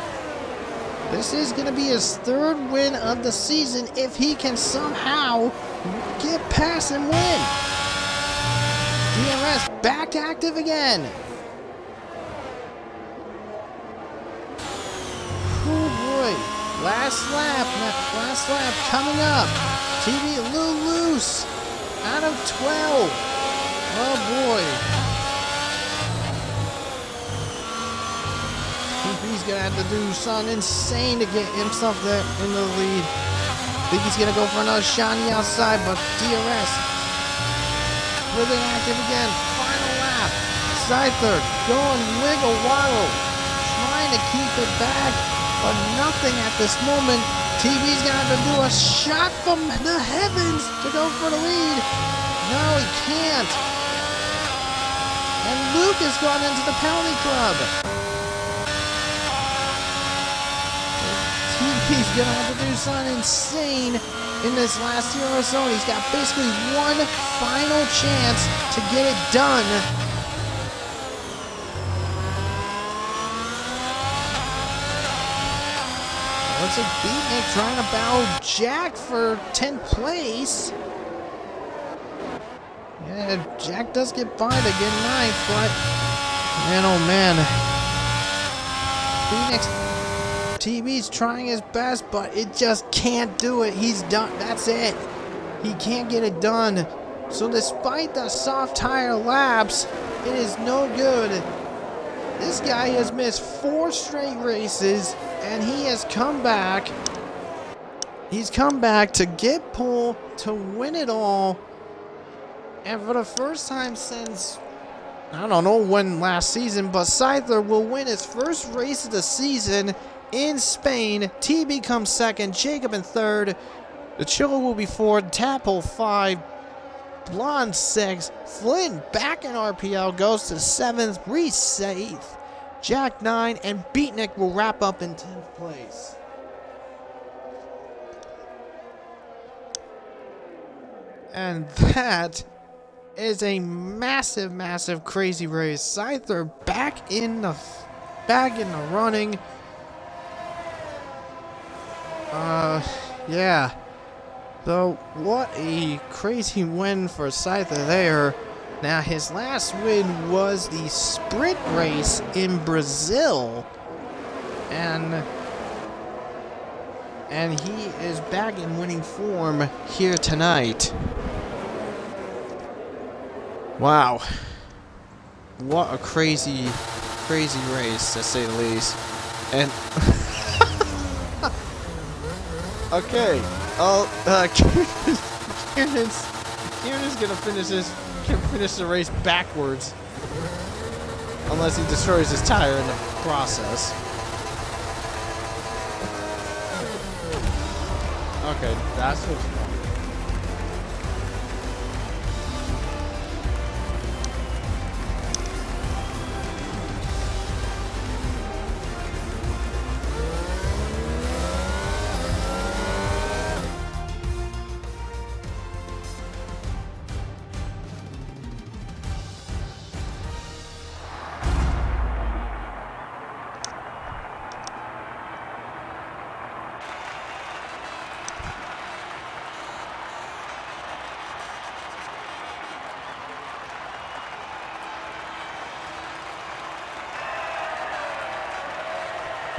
This is going to be his third win of the season if he can somehow get past and win. DRS back active again. Oh boy. Last lap coming up. TB a little loose. Out of 12. Oh boy. TB's gonna have to do something insane to get himself there in the lead. Think he's gonna go for another shot on the outside, but DRS really active again. Final lap. Scyther going wiggle waddle, trying to keep it back, but nothing at this moment. TB's gonna have to do a shot from the heavens to go for the lead. No, he can't. And Luke has gone into the penalty club. TB's gonna have to do something insane in this last year or so. He's got basically one final chance to get it done. Looks like Beatnik trying to battle Jack for 10th place. Yeah, Jack does get by to get 9th, but man, oh man. Beatnik's TB's trying his best, but it just can't do it. He's done. That's it. He can't get it done. So despite the soft tire laps, it is no good. This guy has missed 4 straight races, and he has come back. He's come back to get pole, to win it all. And for the first time since, I don't know when last season, but Scyther will win his first race of the season in Spain. TB comes second, Jacob in third. The Chiller will be fourth, Tapple 5, Blonde 6, Flynn back in RPL goes to 7th, Reese 8th, Jack 9, and Beatnik will wrap up in 10th place. And that is a massive, massive, crazy race. Scyther back in the running. Yeah. So what a crazy win for Scyther there. Now his last win was the sprint race in Brazil, and he is back in winning form here tonight. Wow. What a crazy, crazy race, to say the least. And okay. Kieran's gonna finish the race backwards, unless he destroys his tire in the process. Okay, that's what's wrong.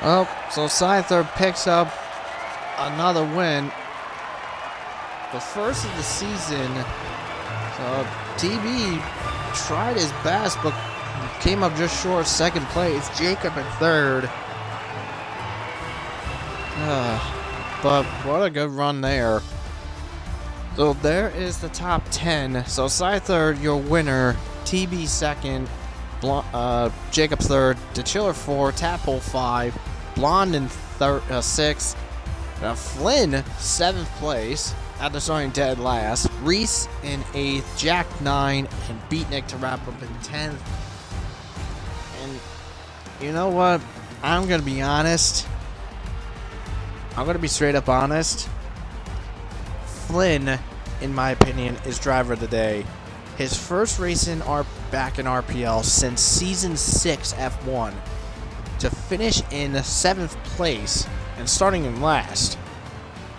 Well, so Scyther picks up another win. The first of the season. So TB tried his best, but came up just short of 2nd place. Jacob in 3rd. But what a good run there. So there is the top 10. So Scyther, your winner. TB 2nd. Jacob 3rd, DeChiller 4, Tapple 5, Blonde in 6th, Flynn, 7th place, after starting dead last. Reese in 8th, Jack 9th, and Beatnik to wrap up in 10th. And you know what? I'm going to be honest. I'm going to be straight up honest. Flynn, in my opinion, is driver of the day. His first race back in RPL since Season 6 F1. To finish in 7th place and starting in last.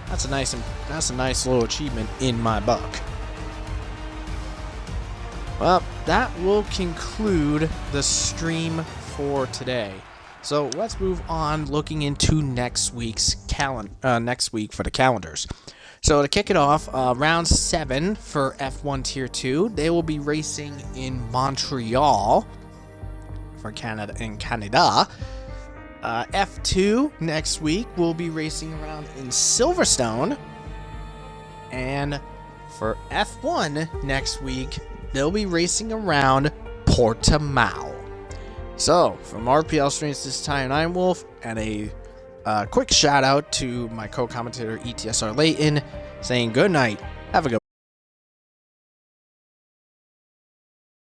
That's a nice little achievement in my book. Well, that will conclude the stream for today. So let's move on, looking into next week for the calendars. So to kick it off, round 7 for F1 Tier 2, they will be racing in Montreal for Canada. F2 next week will be racing around in Silverstone. And for F1 next week, they'll be racing around Portimao. So, from RPL Streams, this is Ty and Ironwolf, and a quick shout out to my co-commentator ETSR Layton, saying good night, have a good